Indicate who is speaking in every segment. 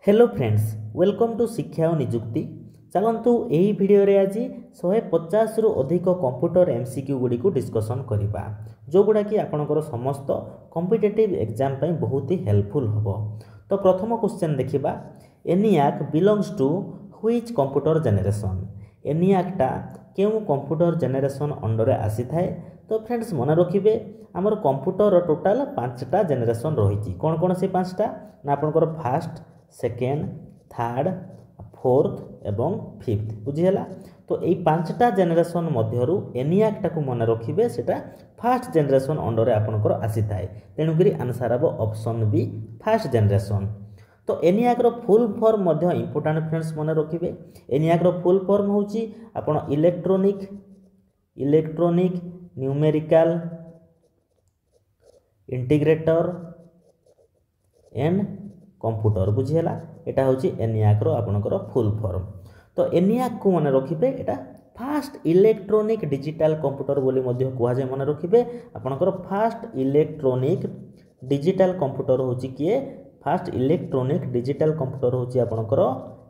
Speaker 1: Hello friends, welcome to शिक्षा और निजुक्ति। चलतु यही वीडियो रे आज 150 रु अधिक कंप्यूटर एमसीक्यू गुडी को डिस्कशन करिबा, जो गुडा कि आपनकर समस्त कॉम्पिटिटिव एग्जाम पई बहुत ही हेल्पफुल हबो। तो प्रथम क्वेश्चन देखिबा, ENIAC belongs to which computer generation. एनियाकटा केउ कंप्यूटर जनरेशन अंडर आसी थाए। तो फ्रेंड्स मन रखिबे, आमर कंप्यूटर टोटाल 5टा जनरेशन रही। कौन कौन से 5टा ना आपनकर फर्स्ट, सेकेंड, थर्ड, फोर्थ एवं फिफ्थ बुझीगला। तो यही 5टा जनरेशन मध्यरु एनियाकटा को मन रखिबे, सेटा फर्स्ट जनरेशन अंडर आपनकर आसी थाए। तेणुकरी आंसर हम ऑप्शन बी फर्स्ट जनरेशन। तो एनियाक रो फुल फॉर्म मध्य इंपोर्टेंट फ्रेंड्स मन रखिबे। एनियाक रो फुल फॉर्म होची आपण electronic numerical integrator and computer बुझीगला। एटा होची एनियाक रो आपनकर फुल फॉर्म। तो एनियाक को मन रखिबे, एटा फास्ट इलेक्ट्रॉनिक डिजिटल कंप्यूटर बोली मध्य कुआ जाय। मन रखिबे आपनकर फास्ट इलेक्ट्रॉनिक डिजिटल कंप्यूटर होची किए, फास्ट इलेक्ट्रॉनिक डिजिटल कंप्यूटर होची आपनकर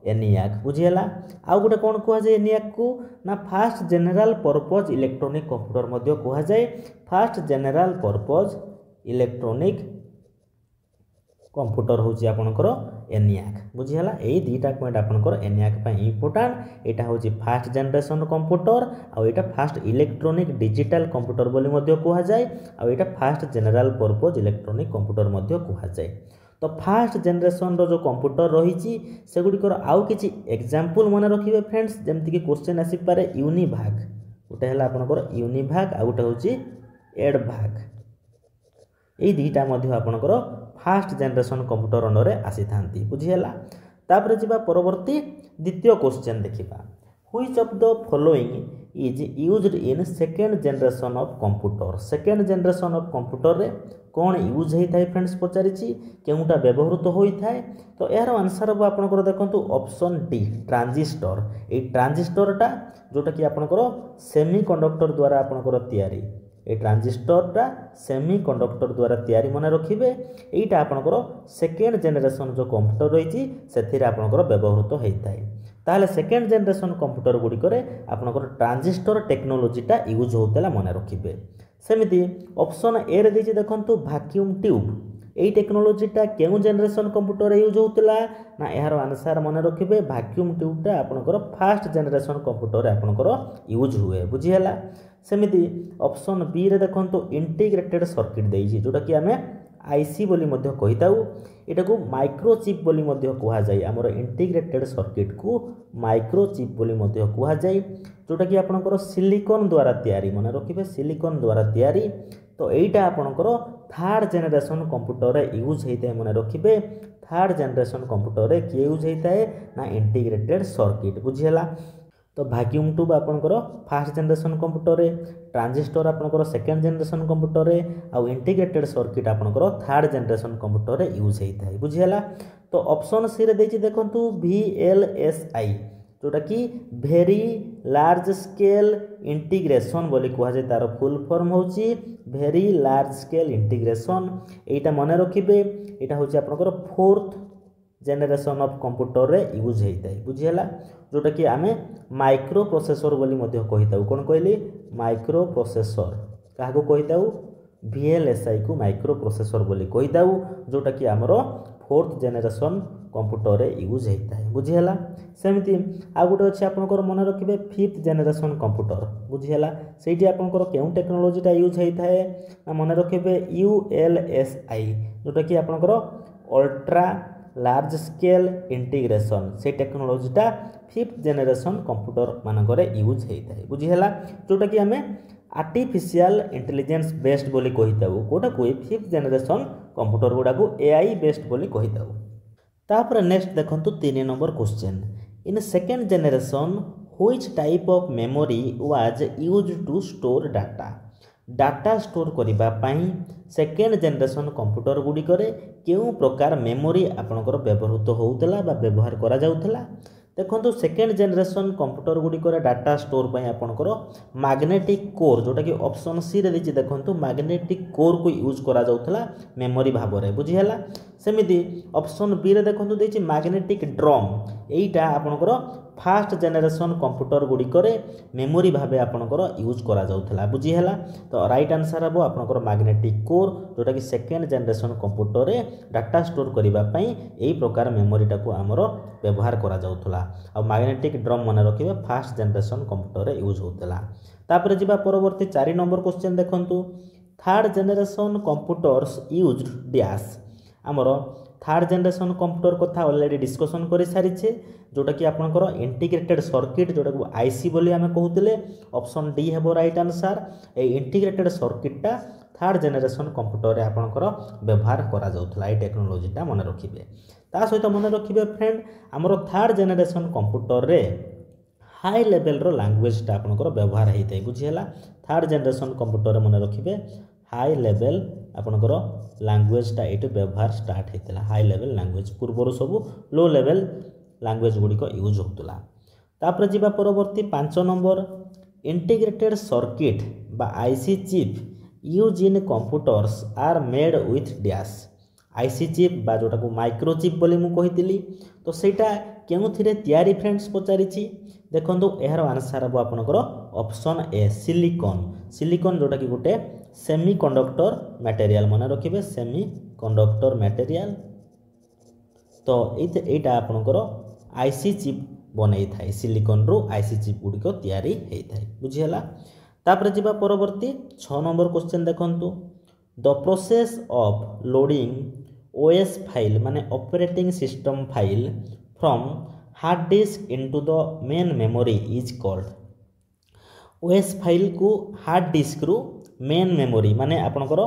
Speaker 1: एनियाक बुझीगला। आ गुटे कोन कुआ जाय एनियाक को ना first general purpose electronic computer मध्य कुआ जाय। First general purpose electronic computer होची आपनकर एनियाक बुझीगला। एई दुईटा पॉइंट आपनकर एनियाक पय इंपोर्टेंट। एटा होची फर्स्ट जनरेशन कंप्यूटर आ एटा फास्ट इलेक्ट्रॉनिक डिजिटल कंप्यूटर बोली मध्य कुआ जाय, आ एटा first general purpose electronic computer मध्य कुआ जाय। तो फास्ट जनरेशन रो जो कंप्यूटर रही से गुडिकर आउ किछि एग्जांपल मन रखिबे फ्रेंड्स। जेमति कि क्वेश्चन आसी पारे यूनिभाग, गोटे हला आपनकर यूनिभाग आ गोटे होची एडभाग। एई दुईटा मध्य आपनकर फास्ट जनरेशन कंप्यूटर अंडर आसी थांती बुझीगला। तापर जिबा परवर्ती द्वितीय क्वेश्चन देखिबा, which of the following is used in second generation of computer. Second generation of computer रे कौन यूज होई थाए फ्रेंड्स पचारिछि, केउटा व्यवहृत होई थाए। तो यार आंसर अब आपनकर देखंतु ऑप्शन डी ट्रांजिस्टर। ए ट्रांजिस्टरटा जोटा कि आपनकर सेमीकंडक्टर द्वारा आपनकर तयारी, ए ट्रांजिस्टरटा सेमीकंडक्टर द्वारा तयारी मन रखिबे। एटा आपनकर सेकेंड जनरेशन जो कंप्यूटर रही सेथिरे आपनकर व्यवहृत होई थाए। ताहले सेकेंड जनरेशन कंप्यूटर गुडी करे आपनकर ट्रांजिस्टर टेक्नोलॉजीटा यूज होतला मन रखिबे। सेमिति ऑप्शन ए रे दिछि देखंतु वैक्यूम ट्यूब। एई टेक्नोलॉजीटा केउ जनरेशन कंप्यूटर यूज होतला ना यार आंसर मन रखिबे वैक्यूम ट्यूबटा आपनकर फर्स्ट जनरेशन कंप्यूटर आपनकर यूज हुए बुझीगला। सेमिति ऑप्शन बी रे देखंतु इंटीग्रेटेड सर्किट देइछि, जोटा कि आमे आईसी बोली मध्य कहिताउ। एटा को माइक्रोचिप बोली मध्य कुहा जाय। हमर इंटीग्रेटेड सर्किट को माइक्रोचिप बोली मध्य कुहा जाय, जोटा कि आपनकर सिलिकॉन द्वारा तयारी मन रखिबे, सिलिकॉन द्वारा तयारी। तो एटा आपनकर थर्ड जनरेशन कंप्यूटर रे यूज हेइते मन रखिबे। थर्ड जनरेशन कंप्यूटर रे के यूज हेइताए ना इंटीग्रेटेड सर्किट बुझियला। तो वैक्यूम ट्यूब आपनकर फर्स्ट जनरेशन कंप्यूटर रे, ट्रांजिस्टर आपनकर सेकेंड जनरेशन कंप्यूटर रे, आ इंटीग्रेटेड सर्किट आपनकर थर्ड जनरेशन कंप्यूटर रे यूज हेइताए बुझियला। तो ऑप्शन सी रे देछि देखंतु VLSI, जोटा कि वेरी लार्ज स्केल इंटीग्रेशन बोली कुहा जाय। तार फुल फॉर्म होची वेरी लार्ज स्केल इंटीग्रेशन। एटा मन रखिबे, एटा होची आपनकर फोर्थ जनरेशन ऑफ कंप्यूटर रे यूज हेइताय बुझियला, जोटा कि आमे माइक्रो प्रोसेसर बोली मध्य कहिताउ। कोन कहली माइक्रो प्रोसेसर, काहाको कहिताउ VLSI को माइक्रो प्रोसेसर बोली कहिताउ, जोटा कि हमरो फोर्थ जनरेशन कंप्यूटर रे यूज हेइताय बुझियला। सेमिति आ गुटे अछि आपनकर मन रखिबे फिफ्थ जनरेशन कंप्यूटर बुझियला। सेठी आपनकर केउ टेक्नोलॉजीटा यूज हेइताय ना मन रखिबे ULSI, जोटा कि आपनकर अल्ट्रा लार्ज स्केल इंटीग्रेशन। से टेक्नोलॉजीटा फिफ्थ जनरेशन कंप्यूटर मानकर यूज हेइताय बुझियला, जोटा कि आमे आर्टिफिशियल इंटेलिजेंस बेस्ड बोली कहिताउ। कोटा कोइ फिफ्थ जनरेशन कंप्यूटर गुडा को AI बेस्ड बोली कहिताउ। तापर नेक्स्ट देखंतु 3 number question, in second generation which type of memory was used to store data. Data store करिबा पई सेकेंड जनरेशन कंप्यूटर गुडी करे केउ प्रकार मेमोरी आपनकर व्यवहृत होउतला बा व्यवहार करा जाउतला। देखो सेकेंड जनरेशन कंप्यूटर गुडी करे डाटा स्टोर पई आपनकर मैग्नेटिक कोर, जोटा कि ऑप्शन सी रे दिछि देखंतु मैग्नेटिक कोर को यूज करा जाउतला मेमोरी भाबरे बुझिहला। सेमिति ऑप्शन बी रे देखंतु देछि मैग्नेटिक ड्रम एटा आपनकर फास्ट जनरेशन कंप्यूटर गुड़िकरे मेमोरी भाबे आपनकर यूज करा जाउथला बुझी हैला। तो राइट आंसर हबो आपनकर मैग्नेटिक कोर जोटा कि सेकेंड जनरेशन कंप्यूटर रे डाटा स्टोर करिबा पई एई प्रकार मेमोरी टाको हमरो व्यवहार करा जाउथला। आ मैग्नेटिक ड्रम मन रखिबे फास्ट जनरेशन कंप्यूटर रे यूज होतला। तापर जिबा परवर्ती 4 नंबर क्वेश्चन देखंतु third generation computers used dash आमर थर्ड जनरेशन कंप्यूटर कथा ऑलरेडी डिस्कशन कर सारी जोटा कि आपनकर इंटीग्रेटेड सर्किट जोटा को आईसी बोली आमे कहूतिले ऑप्शन डी हेबो राइट आंसर। ए इंटीग्रेटेड सर्किटटा थर्ड जनरेशन कंप्यूटर रे आपनकर व्यवहार करा जाउथला। ए टेक्नोलॉजीटा मन रखिबे। ता सहित मन रखिबे फ्रेंड हमर थर्ड जनरेशन कंप्यूटर रे हाई लेवल रो लैंग्वेज टा आपनकर व्यवहार हेतै बुझियला। थर्ड जनरेशन कंप्यूटर रे मन रखिबे हाई लेवल आपनकर लैंग्वेज टा एटू व्यवहार स्टार्ट हेतला। हाई लेवल लैंग्वेज पूर्वर सब लो लेवल लैंग्वेज गुडी को यूज होतला। तापर जिबा परवर्ती 5 नंबर इंटीग्रेटेड सर्किट बा IC chip use in computers are made with dash IC chip बा जोटा को माइक्रो चिप बोली मु कहितली। तो सेटा केउथिरे तयारी फ्रेंड्स पचारिछि देखंतु एहार आंसर हबो आपनकर ऑप्शन ए सिलिकॉन। सिलिकॉन जोटा कि गुटे सेमी कंडक्टर मटेरियल मन रखिबे सेमी कंडक्टर मटेरियल। तो एटा आपनकर आईसी चिप बनै थाए सिलिकॉन रो आईसी चिप गुडी को तयारी हेइ थाए बुझियला। तापर जिबा परवर्ती 6 नंबर क्वेश्चन देखंतु the process of loading OS file माने operating system file from hard disk into the main memory is called. OS file को हार्ड डिस्क रु मेन मेमोरी माने आपनकर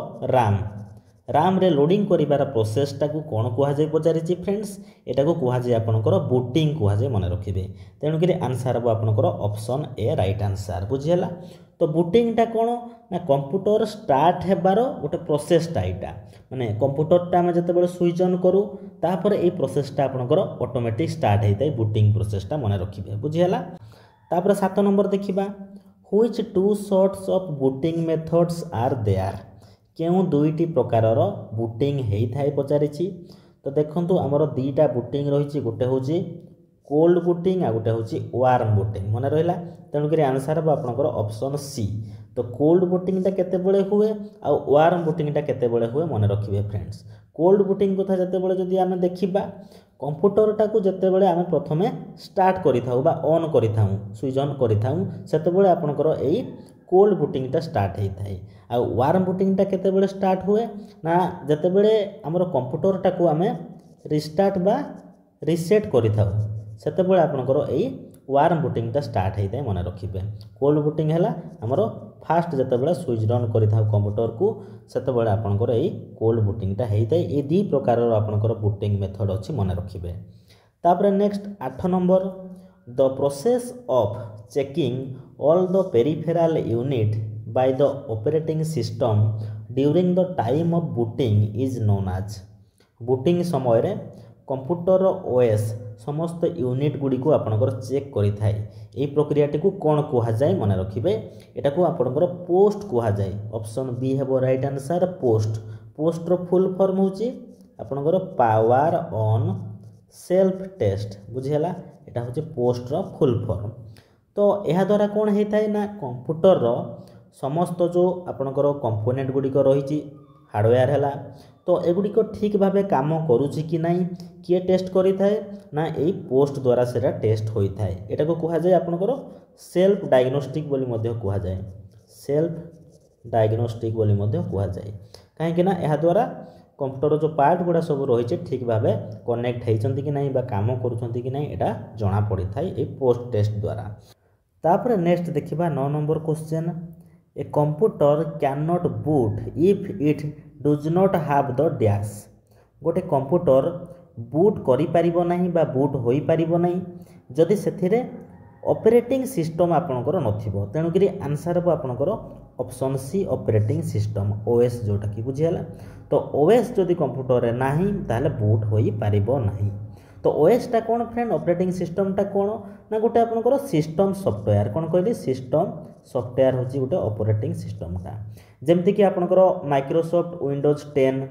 Speaker 1: राम रे लोडिंग करिबार प्रोसेस टा को कोन कुहा जाय पचारिछि फ्रेंड्स एटा को कुहा जाय आपनकर बूटिंग कुहा जाय मन रखिबे। तेनु कि आंसर हबो आपनकर ऑप्शन ए राइट आंसर बुझियला। तो बूटिंग टा कोन ना कंप्यूटर स्टार्ट हेबार गोटे प्रोसेस टा एटा माने कंप्यूटर टा हम जते बेले स्विच ऑन करू तापर ए प्रोसेस टा आपनकर ऑटोमेटिक स्टार्ट हेतै बूटिंग प्रोसेस टा मन रखिबे बुझियला। तापर 7 नंबर देखिबा Which two sorts of booting methods are there केउ दुईटी प्रकारर बूटिंग हेइ थाए पचारिछि। तो देखंतु हमर दुईटा बूटिंग रहिछि गोटे होछि कोल्ड बूटिंग आ गोटे होछि वार्म बूटिंग मन रहिला। तेनु कि आंसर हबो आपनकर ऑप्शन सी। तो कोल्ड बूटिंग टा केते बेले हुए आ वार्म बूटिंग टा केते बेले हुए मन रखिबे फ्रेंड्स। कोल्ड बूटिंग कथा जते बेले जदि आमे देखिबा कंप्यूटर टाको जते बेले आमे प्रथमे स्टार्ट करिथाउ बा ऑन करिथाउ स्विच ऑन करिथाउ सेते बेले आपनकर एई कोल्ड बूटिंग टा स्टार्ट हेइ थाए। आ वार्म बूटिंग टा केते बेले स्टार्ट हुए ना जते बेले हमर कंप्यूटर टाको आमे रिस्टार्ट बा रीसेट करिथाउ सेते बेले आपनकर एई वार्म बूटिंग टा स्टार्ट हेइ थाए मन रखिबे। कोल्ड बूटिंग हैला हमर फास्ट जते बेले स्विच ऑन करिथाउ कंप्यूटर को सेते बेले आपनकर एई कोल्ड बूटिंग टा हेइ थाए। ए दी प्रकार रो आपनकर बूटिंग मेथड अछि मन रखिबे। तापर next 8 number the process of checking all the peripheral unit by the operating system during the time of booting is known as. Booting समय रे कंप्यूटर ओएस समस्त यूनिट गुडी को आपनकर चेक करि थाए ए प्रक्रियाटी को कोन कुहा जाय मन रखिबे। एटा को आपनकर पोस्ट कुहा जाय। ऑप्शन बी हेबो राइट आंसर पोस्ट रो फुल फॉर्म होची आपनकर पावर ऑन सेल्फ टेस्ट बुझियला। एटा होची पोस्ट रो फुल फॉर्म। तो एहा द्वारा कोन हेइ थाए ना कंप्यूटर रो समस्त जो आपनकर कंपोनेंट गुडी को रहिची हार्डवेयर हैला तो एगुडी को ठीक भाबे काम करूची कि नाही किए टेस्ट करि थाए ना एई पोस्ट द्वारा सेरा टेस्ट होई थाए। एटा को कुहा जाय आपनकर सेल्फ डायग्नोस्टिक बोली मध्ये कुहा जाय। सेल्फ डायग्नोस्टिक बोली मध्ये कुहा जाय काहे कि ना एहा द्वारा कंप्यूटर जो पार्ट गुडा सब रहिছে ठीक भाबे कनेक्ट हेइचंती कि नाही बा काम करूचंती कि नाही एटा जणा पड़ी थाए ए पोस्ट टेस्ट द्वारा। तापर नेक्स्ट देखिबा 9 number question a computer can not boot if it does not have the dash. गोटे कंप्यूटर बूट करि परिबो नाही बा बूट होई परिबो नाही जदि सेथिरे ऑपरेटिंग सिस्टम आपनकर नथिबो। तेनु कि आंसर हबो आपनकर option C operating system OS जोटा कि बुझियला। तो ओएस जदि कंप्यूटर रे नाही ताले बूट होई परिबो नाही। तो ओएस टा कोन फ्रेंड ऑपरेटिंग सिस्टम टा कोन ना गोटे आपनकर सिस्टम सॉफ्टवेयर कोन कहली सिस्टम सॉफ्टवेयर होची गोटे ऑपरेटिंग सिस्टम टा जेमति कि आपनकर माइक्रोसॉफ्ट विंडोज 10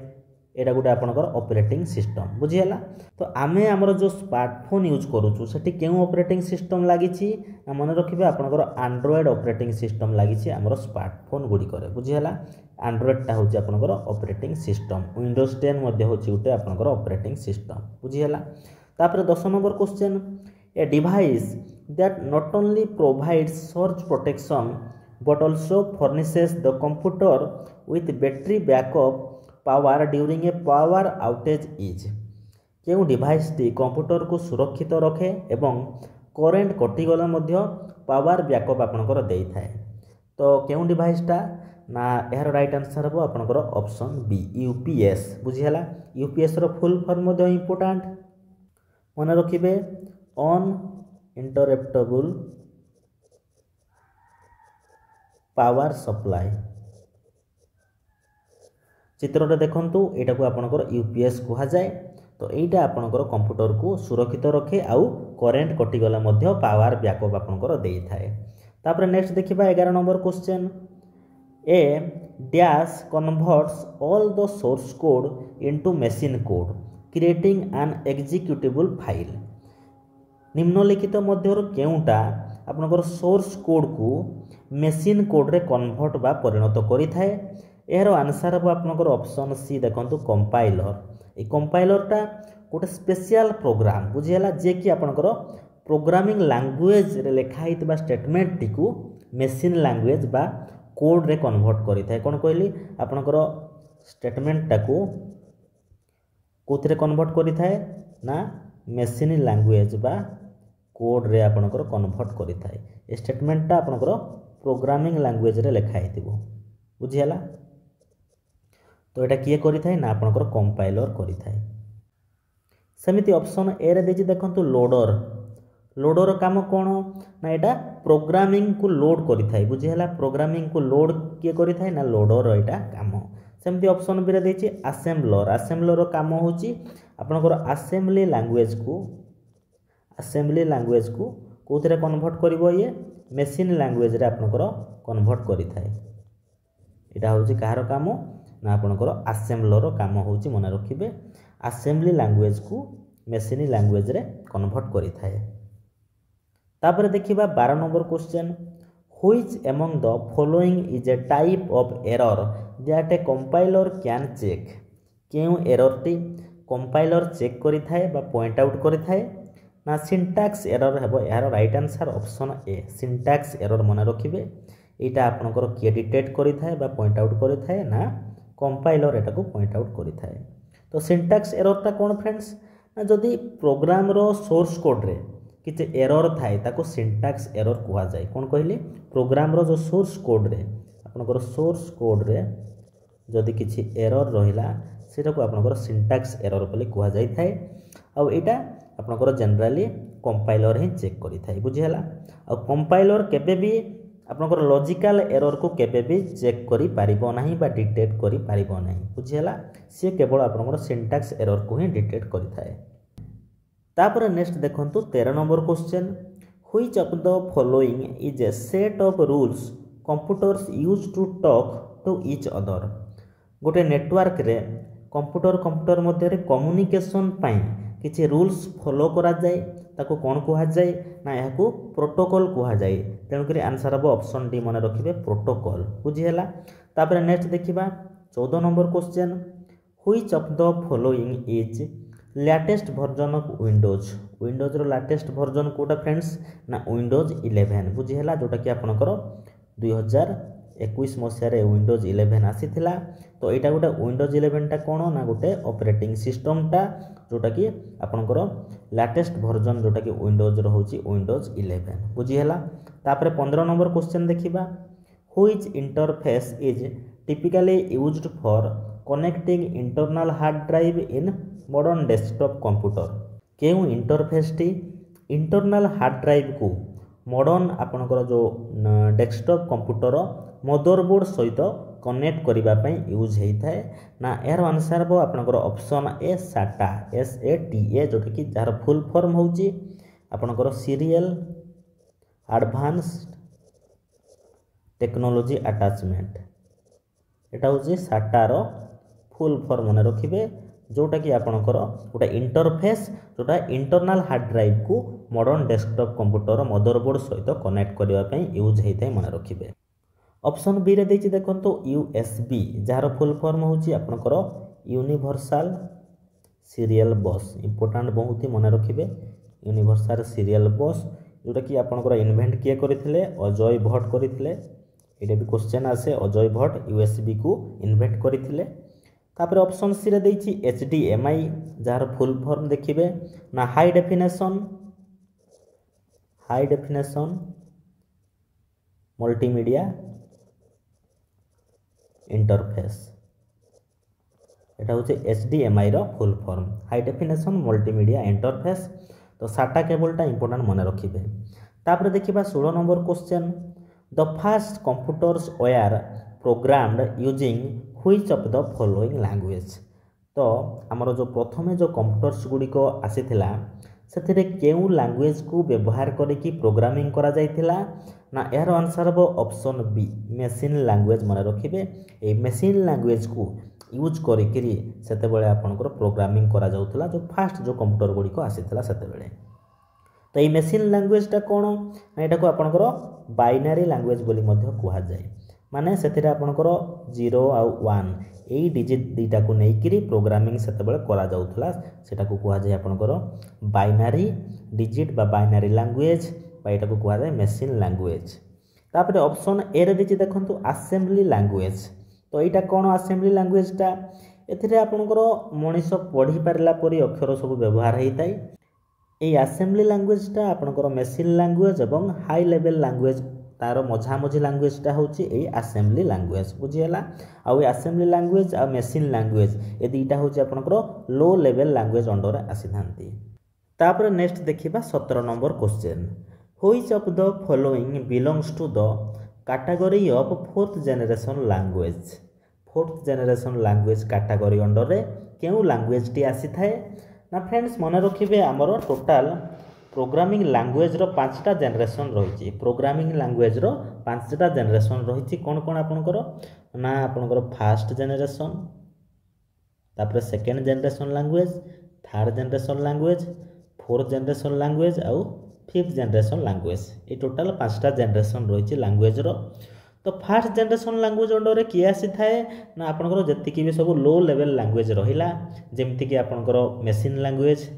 Speaker 1: एटा गोटे आपनकर ऑपरेटिंग सिस्टम बुझियला। तो आमे हमर जो स्मार्टफोन यूज करूछु सेठी केउ ऑपरेटिंग सिस्टम लागिछि ना मन रखिबे आपनकर एंड्रॉयड ऑपरेटिंग सिस्टम लागिछि हमर स्मार्टफोन गुडी करे बुझियला। एंड्रॉयड टा होछि आपनकर ऑपरेटिंग सिस्टम, विंडोज 10 मध्ये होछि उटे आपनकर ऑपरेटिंग सिस्टम बुझियला। तापर 10 number question, a device that not only provides search protection but also furnishes the computer with battery backup power during a power outage is केउ device T computer को सुरक्षित रखे एवं current कटिगला मध्य power backup आपनकर देई थाए। तो केउ डिवाइस टा ना एहर राइट आंसर हो आपनकर ऑप्शन बी यूपीएस बुझियला। यूपीएस रो फुल फॉर्म मध्य इंपोर्टेंट मन रखिबे ऑन इंटरप्टेबल पावर सप्लाई। चित्रटे देखंतु एटा को आपनकर यूपीएस कहा जाए। तो एटा आपनकर कंप्यूटर को सुरक्षित रखे आउ करेंट कटिगला मध्य पावर बैकअप आपनकर देई थाए। तापर नेक्स्ट देखिबा 11 number question, A dash converts all the source code into machine code creating an executable file. निम्नलिखित मध्य केउटा आपनकर सोर्स कोड को मशीन कोड रे कन्वर्ट बा परिणत करि थाए। एहर आंसर हो आपनकर ऑप्शन सी देखंतु कंपाइलर। ए कंपाइलर टा गोटे स्पेशल प्रोग्राम बुझियला जे कि आपनकर प्रोग्रामिंग लैंग्वेज रे लिखा हितबा स्टेटमेंट टी को मशीन लैंग्वेज बा कोड रे कन्वर्ट करि थाए। कोन कहली आपनकर स्टेटमेंट टा को कोथरे कन्वर्ट करि थाए ना मशीन लैंग्वेज बा कोड रे आपनकर कन्वर्ट करि थाए। ए स्टेटमेंट टा आपनकर प्रोग्रामिंग लैंग्वेज रे लिखा हितबो बुझियला। तो एटा किए करि थाए ना आपनकर कंपाइलर करि थाए। सेमिति ऑप्शन ए रे देछि देखंतु लोडर। लोडर काम कोन ना एटा प्रोग्रामिंग को लोड करि थाए बुझियला। प्रोग्रामिंग को लोड किए करि थाए ना लोडर एटा काम। सेमिति ऑप्शन बी रे देछि असेंबलर। असेंबलर काम होछि आपनकर असेंबली लैंग्वेज को कोथरे कन्वर्ट करिवो ये मशीन लैंग्वेज रे आपनकर कन्वर्ट करि थाए। एटा होछि कहार काम ना आपनकर असेंबलर काम होछि मन रखिबे असेंबली लैंग्वेज को मशीन लैंग्वेज रे कन्वर्ट करि थाए। तापर देखिबा 12 number question, which among the following is a type of error that a compiler can check. केउ एरर टी कंपाइलर चेक करि थाए बा पॉइंट आउट करि थाए ना सिंटैक्स एरर हेबो। यार right answer option A syntax error मन रखिबे। एटा आपनकर किए डिटेक्ट करि थाए बा पॉइंट आउट करि थाए ना कंपाइलर एटा को पॉइंट आउट करि थाए। तो सिंटैक्स एरर टा कोन फ्रेंड्स ना जदी प्रोग्राम रो सोर्स कोड रे किछ एरर थाए ताको सिंटैक्स एरर कुहा जाय। कोन कहली प्रोग्राम रो जो सोर्स कोड रे आपनकर सोर्स कोड रे जदी किछ एरर रहिला सेटा को आपनकर सिंटैक्स एरर बोली कुहा जाय थाए। आ एटा आपनकर जनरली कंपाइलर ही चेक करि थाए बुझियला। आ कंपाइलर केबे भी आपनकर लॉजिकल एरर को केबे भी चेक करि पारिबो नाही बा डिटेक्ट करि पारिबो नाही बुझियला। से केवल आपनकर सिंटैक्स एरर को ही डिटेक्ट करि थाए। तापर नेक्स्ट देखंतु 13 number question, which of the following is a set of rules computers use to talk to each other. गोटे नेटवर्क रे कंप्यूटर मध्य रे कम्युनिकेशन पई किछि रूल्स फॉलो करा जाय ताको कोन कुहा जाय ना याको प्रोटोकॉल कुहा जाय। तेणु करी आंसर हो ऑप्शन डी मन रखिबे प्रोटोकॉल बुझियला। तापर नेक्स्ट देखिबा 14 number question, which of the following is latest version of Windows. Windows रो लेटेस्ट वर्जन कोटा फ्रेंड्स ना विंडोज 11 बुझियला। जोटा कि आपनकर 2021 मसिया रे विंडोज 11 आसीथिला। तो एटा गोटे विंडोज 11 टा कोन ना गोटे ऑपरेटिंग सिस्टम टा जोटा कि आपनकर लेटेस्ट वर्जन जोटा कि विंडोज रो होची विंडोज 11 बुझियला। तापर 15 नंबर क्वेश्चन देखिबा, which interface is typically used for connecting internal hard drive in modern desktop computer. केउ इंटरफेस टी इंटरनल हार्ड ड्राइव को मॉडर्न आपनकर जो डेस्कटॉप कंप्यूटर मदरबोर्ड सहित कनेक्ट करिबा पई यूज हेई थाए ना। यार आंसर हो आपनकर ऑप्शन ए साटा SATA जोटा कि जार फुल फॉर्म होची आपनकर सीरियल एडवांस्ड टेक्नोलॉजी अटैचमेंट। एटा होची साटा रो फुल फॉर्म मन रखिबे जोटा कि आपणकर गोटे इंटरफेस जोटा इंटरनल हार्ड ड्राइव को मॉडर्न डेस्कटॉप कंप्यूटर मदरबोर्ड सहित कनेक्ट करने यूज होता है मन रखिबे। ऑप्शन बी रे देछि देखंतु यूएसबी जार फुल फॉर्म होची आपणकर यूनिवर्सल सीरियल बस इंपोर्टेंट बहुत ही मन रखिबे यूनिवर्सल सीरियल बस जोटा कि आपणकर इन्वेंट किए करथिले अजय भट्ट करथिले एटा भी क्वेश्चन आसे अजय भट्ट यूएसबी को इन्वेंट करथिले। तापर ऑप्शन सी रे देछि एचडीएमआई जार फुल फॉर्म देखिबे ना हाई डेफिनेशन मल्टीमीडिया इंटरफेस एटा होचे एचडीएमआई रो full form high definition multimedia interface. तो साटा केबलटा इंपोर्टेंट मन रखिबे। तापर देखिबा 16 number question the first computers were programmed using which of the following language. तो आमर जो प्रथमे जो कंप्यूटर्स गुड़िक आसीथिला सेथिरे केउ लैंग्वेज को व्यवहार करिकी प्रोग्रामिंग करा जायथिला ना यार आंसर हो ऑप्शन बी मशीन लैंग्वेज मन रखिबे। ए मशीन लैंग्वेज को यूज करिकरी सेते बेले आपनकर प्रोग्रामिंग करा जाउथला जो फास्ट जो कंप्यूटर गुड़िक आसीथिला सेते बेले। तो ये मशीन लैंग्वेजटा कौन ना यहाँ को आपणकर बाइनारी लैंग्वेज बोली मध्य कुहा जाए माने सेथिरे आपणकर 0 आउ 1 यही डिजिट दुईटा को लेकिरी प्रोग्रामिंग सेतेबेले करा जाउथला सेटा को कुहा जाए आपणकर बाइनारी डिजिट बा बाइनारी लैंग्वेज बा एटा को कुहा जाए मशीन लैंग्वेज। तापर ऑप्शन ए रे दिछि देखंतु असेंबली लैंग्वेज। तो यहाँ कौन असेंबली लैंग्वेजटा एथिरे आपणकर मनीष पढ़ी पारला परी अक्षर सब व्यवहार होता है। ये असेंबली लैंग्वेजटा आपणकर मशीन लैंग्वेज एवं हाई लेवल लैंग्वेज तार मझामझी लैंग्वेजटा होची ए असेंबली लैंग्वेज बुझीगला। आउ असेंबली लैंग्वेज आ मशीन लैंग्वेज ए दुईटा होची आपणकर लो लेवल लैंग्वेज अंडर आसीथांती। तापर नेक्स्ट देखिबा 17 number question which of the following belongs to the category of fourth generation language. Fourth generation language category under रे केउ लैंग्वेज टी आसी थाए ना फ्रेंड्स मन रखिबे आमर टोटाल प्रोग्रामिंग लैंग्वेज रो 5टा जनरेशन रही। प्रोग्रामिंग लैंग्वेज रो 5टा जनरेशन रही कौन कौन आपनकर ना आपनकर फर्स्ट जनरेशन तापर second generation language third generation language fourth generation language आउ फिफ्थ जनरेशन लैंग्वेज ये टोटाल 5टा जनरेशन रही लैंग्वेज रो। तो फर्स्ट जनरेशन लैंग्वेज अंडर किए आसी थाए ना आपनकर जतिकि भी सब लो लेवल लैंग्वेज रहिला जेमति कि आपनकर मशीन लैंग्वेज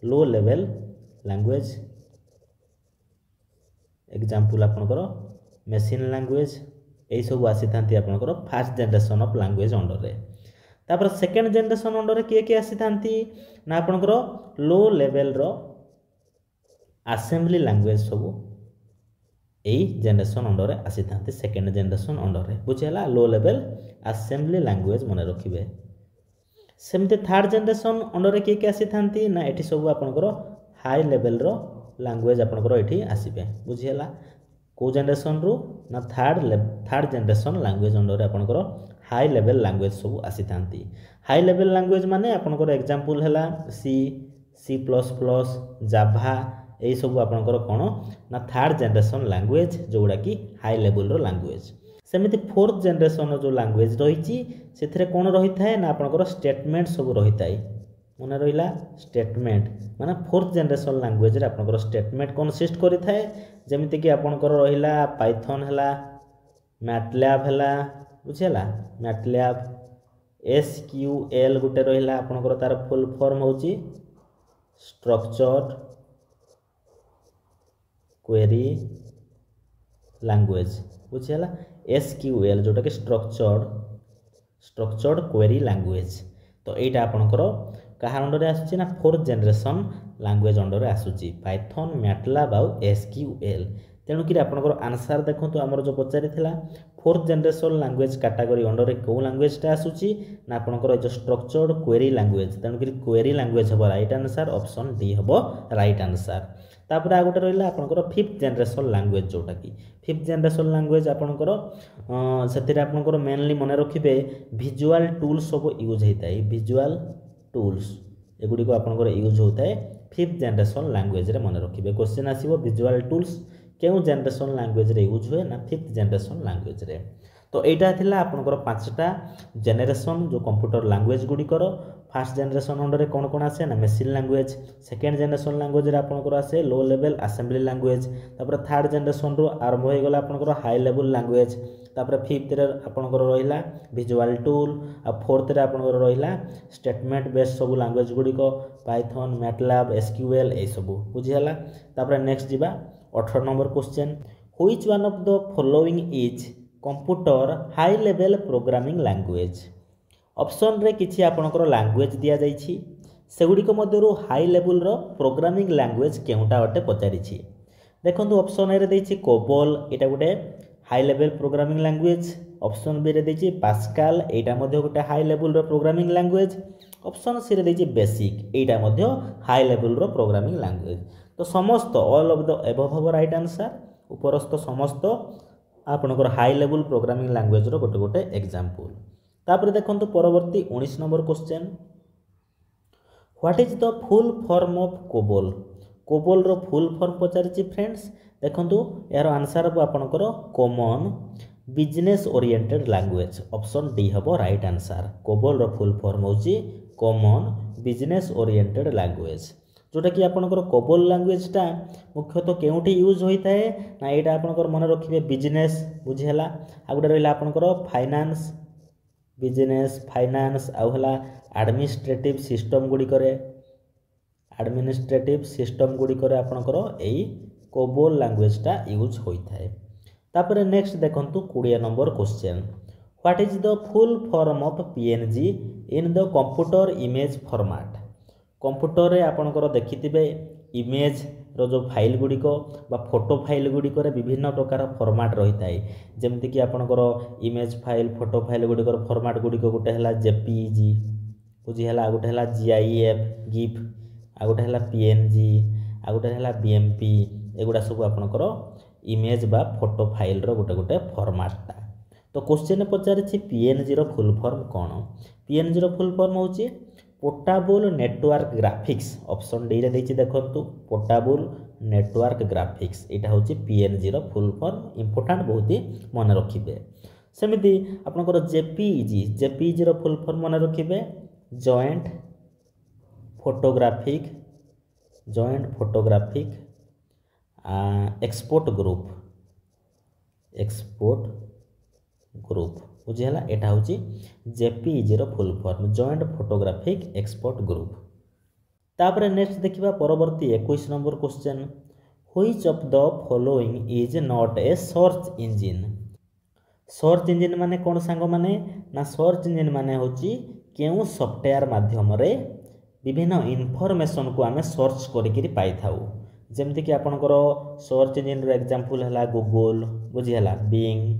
Speaker 1: लो लेवल लैंग्वेज एग्जांपल आपनकर मशीन लैंग्वेज यही सब आसी थांती आपनकर first generation of language under रे। तापर सेकेंड जनरेशन अंडर रे किए आसी थांती ना आपनकर लो लेवल रो असेंबली लैंग्वेज सब यही जनरेशन अंडर आसी थांती सेकेंड जनरेशन अंडर रे बुझेला लो लेवल असेंबली लैंग्वेज मन रखिबे। सेमते थर्ड जनरेशन अंडर रे किए आसी थांती ना एठी सब आपनकर हाई लेवल रो लैंग्वेज आपनकर एठी आसीबे बुझेला को जनरेशन रू ना थर्ड जनरेशन लैंग्वेज अंडर आपनकर हाई लेवल लैंग्वेज सब आसी थांती। हाई लेवल लैंग्वेज माने आपनकर एग्जांपल हैला सी सी प्लस प्लस जाभा यही सब आपनकर कौन ना थर्ड जनरेशन लैंग्वेज जोड़ा कि हाई लेवल रो लैंग्वेज। सेमिति फोर्थ जनरेशन जो लैंग्वेज रही से कौन रही थाए ना आपनकर स्टेटमेंट सब रही थाए मन रहा स्टेटमेंट माने फोर्थ जनरेशन लैंग्वेज रे आपनकर स्टेटमेंट कनसिस्ट करि थाए जेमिति कि आपनकर रहिला पाइथन हैला मैटलैब हैला बुझेला मैटलैब एसक्यूएल गुटे रहिला आपनकर तार फुल फॉर्म होची स्ट्रक्चर्ड क्वेरी लैंग्वेज बुझेला एसक्यूएल जोटा कि स्ट्रक्चर्ड क्वेरी लैंग्वेज। तो यहाँ आपनकर कहा अंडर आसुची ना फोर्थ जनरेशन लैंग्वेज अंडर आसुची पाइथन मैटलैब आउ एसक्यूएल। तेणुक आपनकर आंसर देखो आमर जो पचारि fourth generation language category under कौ लैंग्वेजटा आसुची ना आपनकर जो स्ट्रक्चर्ड क्वेरी लैंग्वेज तेणुक क्वेरी लैंग्वेज हम राइट आंसर ऑप्शन डी हम राइट आंसर। तापर आ गोटे रहा आपनकर फिफ्थ जनरेशन लैंग्वेज जोटा कि फिफ्थ जनरेशन लैंग्वेज आपनकर से आपनकर मेनली मन रखिबे विजुअल टूल्स सब यूज होता है विजुअल टूल्स एगुड़ी को आपनकर यूज होता है फिफ्थ जनरेशन लैंग्वेज रे मन रखिबे। क्वेश्चन आसीबो विजुअल टूल्स क्यों जनरेशन लैंग्वेज रे यूज हुए ना फिफ्थ जनरेशन लैंग्वेज रे। तो यहाँ थिला आपनकर 5टा जेनेरेशन जो कंप्यूटर लैंग्वेज गुड़िकर फास्ट जेनेरेशन अंडर कौन कौन आसे ना machine language, second generation language रे आपनकर आसे लो लेवल असेंबली लैंग्वेज, तापर थर्ड जेनेरेशन रो आरंभ हो गला आपनकर हाई लेवल लैंग्वेज, तापर फिफ्थ रे आपनकर रहिला विजुअल टूल, आ फोर्थ रे आपनकर रहिला स्टेटमेंट बेस्ड सब लैंग्वेज गुड़िको पाइथन, मैटलैब, एसक्यूएल ए सब बुझी हला। तापर नेक्स्ट जिबा 18 number question, which one of the following is computer high level programming language. Option रे किछि आपनकर लैंग्वेज दिया जाइछि, सेगुड़िक मध्यरु हाई लेवल रो प्रोग्रामिंग लैंग्वेज केउटा अटे पचारिछि। देखंतु ऑप्शन ए रे दैछि कोबोल, एटा गोटे high level programming language. Option B रे दैछि पास्कल, एटा मध्ये गोटे हाई लेवल रो प्रोग्रामिंग लैंग्वेज। ऑप्शन सी रे दैछि बेसिक, एटा मध्ये हाई लेवल रो प्रोग्रामिंग लैंग्वेज। तो समस्त ऑल ऑफ द एबव हबो राइट आंसर, उपरस्थ समस्त आपनकर हाई लेवल प्रोग्रामिंग लैंग्वेज रो गोटे गोटे एग्जांपल। तापर देखंतु परवर्ती 19 number question, what is the full form of COBOL. COBOL रो फुल फॉर्म पचारिछि फ्रेंड्स, देखंतु यार आंसर हबो आपनकर common business oriented language. Option D हबो राइट आंसर। कोबोल रो फुल फॉर्म होछि कॉमन बिजनेस ओरिएंटेड लैंग्वेज, जोटा कि आपनकर कोबोल लैंग्वेजटा मुख्यतः केउठी यूज होता है ना, एटा आपनकर मन रखिबे बिजनेस बुझी हला। आ गुटे रहला आपनकर फाइनेंस, बिजनेस फाइनेंस, आ हला एडमिनिस्ट्रेटिव सिस्टम गुडी करे, एडमिनिस्ट्रेटिव सिस्टम गुडी करे आपनकर एई कोबोल लैंग्वेजटा यूज होता है। तापर नेक्स्ट देखंतु 20 number question, what is the full form of PNG in the computer image format. Computer रे आपनकर देखिथिबे इमेज रो जो फाइल गुड़िक बा फोटो फाइल गुड़िक विभिन्न प्रकार फॉर्मेट रही है, जमती कि आपनकर इमेज फाइल फोटो फाइल गुड़िकर फॉर्मेट गुड़िक गोटे है जेपीजी बुझी है, गोटे है जीआईएफ गिफ, आ गोटे है पीएनजी, आ गोटे है बीएमपी, एगुड़ा सब आपनकर इमेज बा फोटो फाइल रो गोटे गोटे फॉर्मेटटा। तो क्वेश्चन पचारि पीएनजी रो फुल फॉर्म कौन। पीएनजी रो फुल फॉर्म होची portable network graphics. Option D रे देछि देखंतु पोर्टेबल नेटवर्क ग्राफिक्स, एटा होची पीएनजी रो फुल फॉर्म। इंपोर्टेंट बहुत ही मन रखिबे। सेमिति आपनकर जेपीजी, जेपीजी रो फुल फॉर्म मन रखिबे joint photographic, joint photographic export group, export group बुझी है, यहाँ हूँ जेपीजी रो full form joint photographic export group. तापर नेक्स्ट देखिबा परवर्ती 21 number question, which of the following is not a search engine. Search engine माने कौन सांग माने ना, सर्च इंजिन माने होची केउ सॉफ्टवेयर माध्यम रे विभिन्न इनफॉरमेशन को आमे सर्च करिकरी पाई थाउ। जेमति कि आपनकर सर्च इंजिन रो एग्जांपल हला गूगल बुझी हला, बिंग,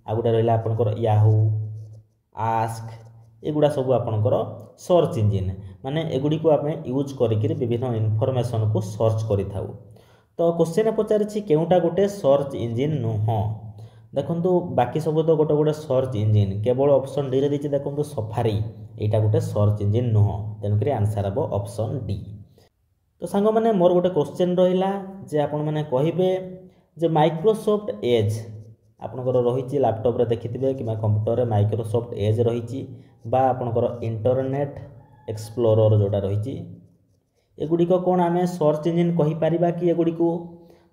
Speaker 1: आ गोटे रहा आपनकर याहू, आस्क, एगुड़ा सब आपनकर सर्च इंजिन माने एगुड़ी को आमे यूज करिकरी विभिन्न इनफॉरमेशन को सर्च करि थाउ। तो क्वेश्चन पचारि केउटा गोटे सर्च इंजिन नुह। देखंतु बाकी सब तो गोटे गोटे सर्च इंजिन, केवल ऑप्शन डी रे दिछि देखंतु सफारी, एटा गोटे सर्च इंजिन नुह, तेनकरी आंसर हबो ऑप्शन डी। तो सांग माने मोर गोटे क्वेश्चन रहिला जे आपण माने कहिबे जे माइक्रोसॉफ्ट एज आपनकर रही लैपटॉप रे देखिथिबे कि कंप्यूटर रे माइक्रोसॉफ्ट एज रही बा आपनकर इंटरनेट एक्सप्लोरर जोड़ा रही, एगुड़ी कौन आमे सर्च इंजिन कहि परिबा कि एगुड़ी को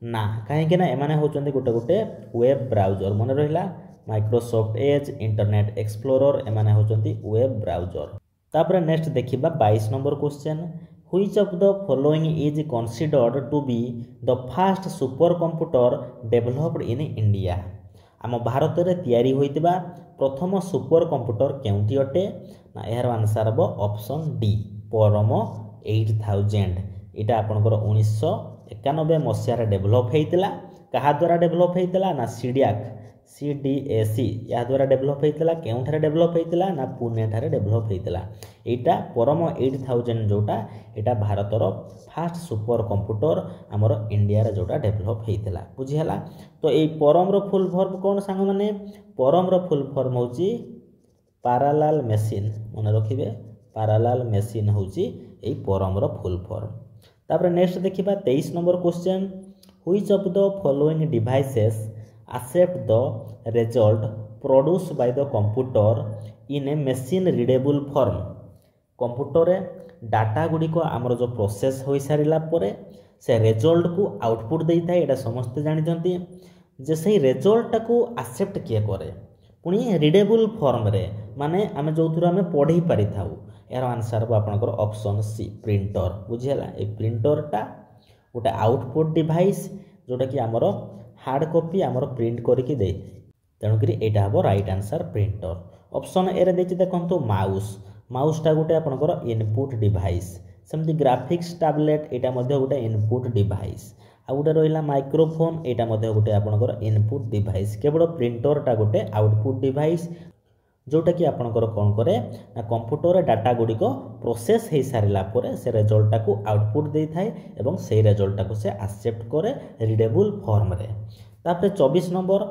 Speaker 1: ना, कहीं ना एमाने होचंदी गोटे गोटे वेब ब्राउजर। मन रहिला माइक्रोसॉफ्ट एज, इंटरनेट एक्सप्लोरर, एमाने होचंदी वेब ब्राउजर। तापर नेक्स्ट देखिबा 22 number question, which of the following is considered to be the first super computer developed in India. आम भारत में तैयारी होइतिबा प्रथम सुपर कंप्यूटर केउंटी अटे ना, यार आंसर हबो ऑप्शन डी परम 8000। इटा आपनकर 1991 मसीह डेभलप होइतिला। कहा द्वारा डेभलप होइतिला ना, सीडीएसी या द्वारा डेभलप होइतिला। केउंठारे डेभलप होइतिला ना, पुणे ठारे डेभलप होइतिला। एटा परम 8000 जोटा एटा भारतर फास्ट सुपर कंप्यूटर आमर इंडिया रे जोटा डेभलप होइतिला बुझी हला। तो ए परम रो फुल फॉर्म कोन सांग माने, परम रो फुल फॉर्म होची पैरेलल मशीन। मन रखिबे पैरेलल मशीन होची ए परम रो फुल फॉर्म। तापर नेक्स्ट देखिबा 23 number question, which of the following devices accept the result produce by the computer in a machine readable form. Computer data गुड़िक आमर जो प्रोसेस हो सारा पर से रिजल्ट को आउटपुट दे था। यहाँ समस्ते जानते जे से रिजल्टा को एक्सेप्ट किए करे पुणी रीडेबल फॉर्म रे माने आम जो आम पढ़ी पारि था। यार आंसर हम आपंकर ऑप्शन सी प्रिंटर। बुझीगला ए प्रिंटरटा गोटे आउटपुट डिवाइस जोटा कि आमर हार्ड कॉपी आमर प्रिंट करके दे तेणुक यहाँ हम right answer printer. Option A रे देखिए देखो माउस। माउसटा गोटे आपंकर इनपुट डिवाइस। सेमती ग्राफिक्स टैबलेट यहाँ गोटे इनपुट डिवाइस। आ गोटे रहा माइक्रोफोन यहाँ गोटे आपंकर इनपुट डिवाइस। केवल प्रिंटरटा गोटे आउटपुट डिवाइस जोटा कि आपंकर कौन करे ना कंप्यूटर डाटा गुड़िक प्रोसेस हो सारा पर से रिजल्टा को आउटपुट दे थाए एवं से रिजल्टा को से एक्सेप्ट करे रीडेबल फॉर्म रे। तापर 24 number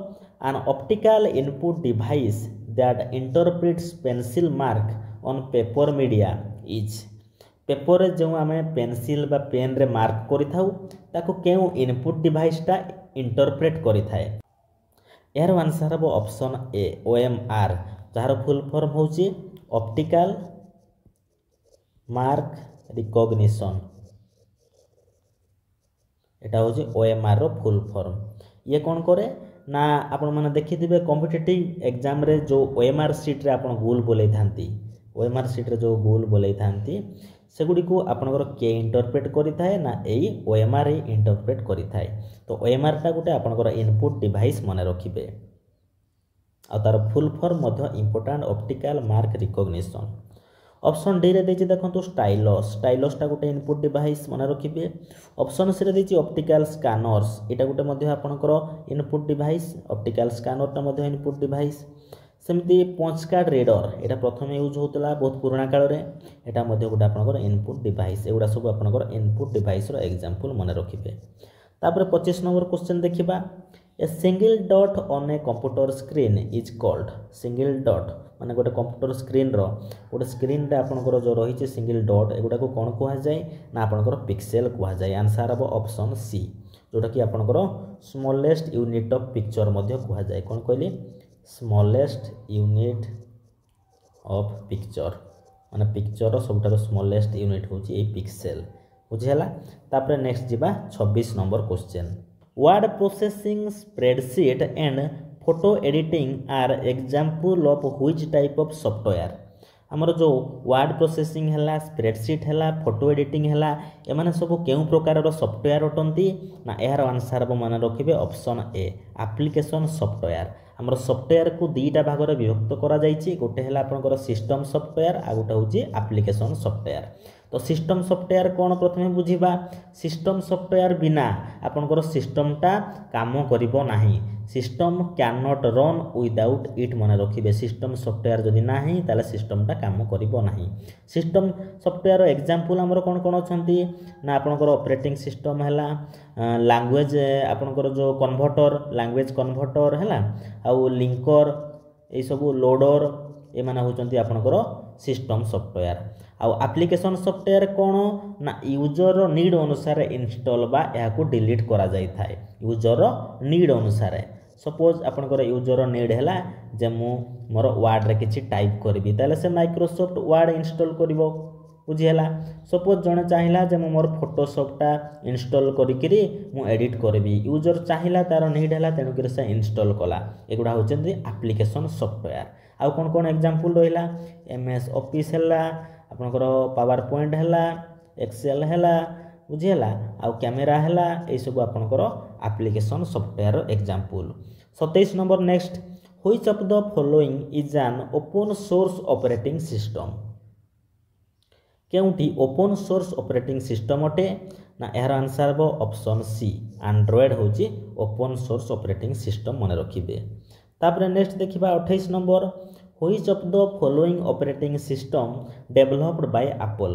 Speaker 1: an optical input device that interprets pencil mark on paper media is. Paper जो आम पेंसिल बा पेन रे मार्क करिथाउ केउ इनपुट डिवाइसटा इंटरप्रेट करिथाए। यार आंसर हम ऑप्शन ए OMR जार फुल फॉर्म होची ऑप्टिकल मार्क रिकॉग्निशन। एटा होची OMR रो फुल फॉर्म। ये कौन करे ना आपण माने देखिथिबे कॉम्पिटिटिव एग्जाम रे जो OMR सीट रे आपण गोल बोलै थांती OMR सीट रे जो गोल बोलै थांती सेगुडी को आपनकर के इंटरप्रेट करि थाए ना एई OMR इंटरप्रेट करि थाए। तो OMR टा गोटे आपनकर इनपुट डिवाइस माने रखिबे आ तार फुल फॉर्म मध्य important optical mark recognition. Option D रे देछि देखंतु स्टाइलस। स्टाइलसटा गोटे इनपुट डिवाइस माने रखिबे। ऑप्शन सी रे देछि ऑप्टिकल स्कैनर्स। एटा गोटे मध्य आपनकर इनपुट डिवाइस। ऑप्टिकल स्कैनरटा मध्य इनपुट डिवाइस। सेमती पंच कार्ड रीडर एटा प्रथम यूज होतला बहुत पुराना काल रे। एटा मध्य गोटे आपनकर इनपुट डिवाइस। एगुडा सब आपनकर इनपुट डिवाइस रो एग्जांपल माने रखिबे। तापर 25 नंबर क्वेश्चन देखिबा a single dot on a computer screen is called. Single dot माने गोटे कंप्यूटर स्क्रीन रो गोटे स्क्रीन रे आपनकर जो रही सिंगल डॉट एगुडा को कोन कुहा जाय ना आपनकर पिक्सेल कुहा जाय। आंसर हम ऑप्शन सी जोटा कि आपनकर स्मॉलेस्ट यूनिट ऑफ पिक्चर मध्य कुहा जाय। कोन कहली स्मॉलेस्ट यूनिट ऑफ पिक्चर माने पिक्चर रो सबटा स्मॉलेस्ट यूनिट होची ए पिक्सेल। बुझिहला। तापर नेक्स्ट जिबा 26 number question. Word processing spreadsheet and photo editing are example of which type of software. आमर जो वर्ड प्रोसेसिंग है स्प्रेडशीट है फोटो एडिटिंग है एमाने सब केउ प्रकार सॉफ्टवेयर अटंती ना यार आंसर हम मन रखिबे ऑप्शन ए एप्लिकेशन सॉफ्टवेयर। आमर सॉफ्टवेयर को दुईटा भाग में विभक्त करा जायछि। गोटे है आपनकर सिस्टम सॉफ्टवेयर आ गोटे होची एप्लिकेशन सॉफ्टवेयर। तो सिस्टम सॉफ्टवेयर कौन प्रथमे बुझिबा। सिस्टम सॉफ्टवेयर बिना आपनकर सिस्टमटा काम करिबो नाही। System can not run without it मन रखिबे। सिस्टम सॉफ्टवेयर जदि नाही ताले सिस्टमटा काम करिबो नाही। सिस्टम सॉफ्टवेयर एग्जांपल हमर कोन कोन अछंती ना आपनकर ऑपरेटिंग सिस्टम हैला लैंग्वेज आपनकर जो कन्वर्टर लैंग्वेज कन्वर्टर हैला आउ लिंकर ए सब लोडर ए माने होचंती आपनकर सिस्टम सॉफ्टवेयर। आउ एप्लिकेशन सॉफ्टवेयर कौन ना यूजर नीड अनुसार इंस्टॉल बा या को डिलीट करा जाय थाए। यूजर नीड अनुसार सपोज आपनकर यूजर नीड हैला जे मु मोर वर्ड रे किछि टाइप करबी ताले से माइक्रोसॉफ्ट वर्ड इंस्टॉल करिवो। बुझिहला। सपोज जने चाहिला जे मु मोर फोटोशॉपटा इंस्टॉल करिकरी मु एडिट करबी यूजर चाहिला तार नीड हैला तेनु कर से इंस्टॉल कला। एगुडा होचंती एप्लिकेशन सॉफ्टवेयर। आउ कोन कोन एग्जांपल रहिला MS ऑफिस हैला आपनकर पावर पॉइंट हैला एक्सेल हैला बुझिहला आउ कैमेरा हैला ए सब आपनकर application software example. 27 number next which of the following is an open source operating system. केउठी ओपन सोर्स ऑपरेटिंग सिस्टम अटे ना यार आंसर हो ऑप्शन सी एंड्रॉयड होची ओपन सोर्स ऑपरेटिंग सिस्टम मन रखिबे। तापर नेक्स्ट देखिबा 28 number which of the following operating system developed by Apple.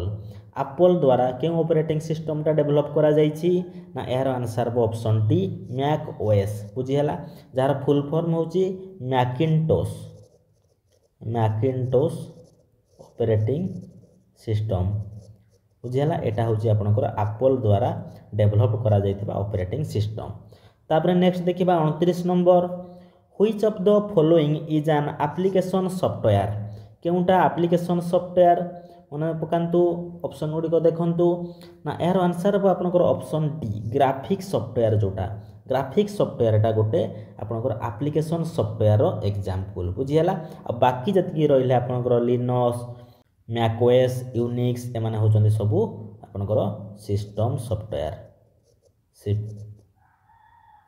Speaker 1: Apple द्वारा केउ ऑपरेटिंग सिस्टमटा डेवलप करा जायछि ना यार आंसर हो ऑप्शन डी मैक OS। बुझिहला। जार फुल फॉर्म होची मैकिन्टोश ऑपरेटिंग सिस्टम। बुझिहला। एटा होची आपनकर एप्पल द्वारा डेवलप करा जायतिबा ऑपरेटिंग सिस्टम। तापर नेक्स्ट देखिबा 29 number which of the following is an application software केउंटा एप्लिकेशन सॉफ्टवेयर मन पकांतु ऑप्शन गुड़िक देखंतु ना यार आंसर हम आपनकर ऑप्शन डी ग्राफिक सॉफ्टवेयर जोटा ग्राफिक सॉफ्टवेयर एटा गोटे आपनकर एप्लिकेशन सॉफ्टवेयर रो एग्जांपल बुझियला आ बाकी जति रहिले आपनकर लिनक्स मैकओएस यूनिक्स ए माने होचंदी सब आपनकर सिस्टम सॉफ्टवेयर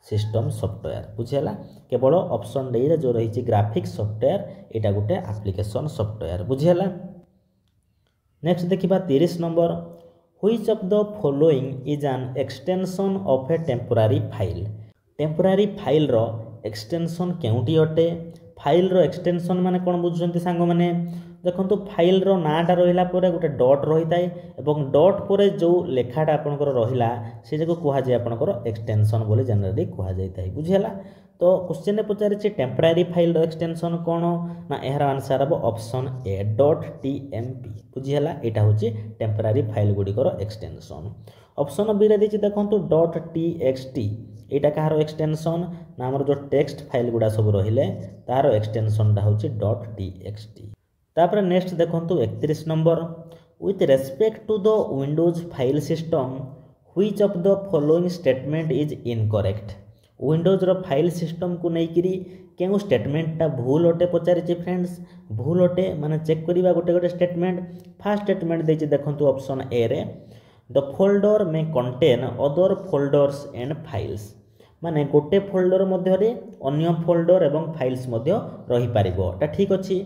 Speaker 1: सिस्टम सॉफ्टवेयर बुझियला केवल ऑप्शन डी रे जो रही ग्राफिक सॉफ्टवेयर एटा गोटे एप्लिकेशन सॉफ्टवेयर बुझियला। नेक्स्ट देखिबा 30 number which of the following is an extension of a temporary file रो एक्सटेंशन केउटी अटे फाइल रो एक्सटेंशन माने कोन बुझुछंती सांग माने देखंतु फाइल रो नाटा रहिला परे गोटे डॉट रहिताय एवं डॉट परे जो लेखाटा आपनकर रहिला से जको कुहा जाय आपनकर एक्सटेंशन बोली जनरली कुहा जायताय बुझियला। तो क्वेश्चन पचारि छी टेम्पररी फाइल रो एक्सटेंशन कोन ना एहर आंसर अब ऑप्शन ए .tmp बुझियला एटा होची टेम्पररी फाइल गुडी एक्सटेंशन। ऑप्शन बी रे दिछि देखंतु .txt एटा कहारो एक्सटेंशन ना हमर जो टेक्स्ट फाइल गुडा सब रहिले तारो एक्सटेंशन टा होची .txt। तापर नेक्स्ट देखंतु 31 number with respect to the Windows file system which of the following statement is incorrect Windows रो फाइल सिस्टम को नेकिरी केउ स्टेटमेंट टा भूल अटे पचारि फ्रेंड्स भूल अटे माने चेक करिबा गोटे गोटे स्टेटमेंट फर्स्ट स्टेटमेंट देछि देखंतु ऑप्शन ए रे the folder may contain other folders and files माने गोटे फोल्डर मध्य रे अन्य फोल्डर एवं फाइल्स मध्य रही पारिबो ता ठीक अछि।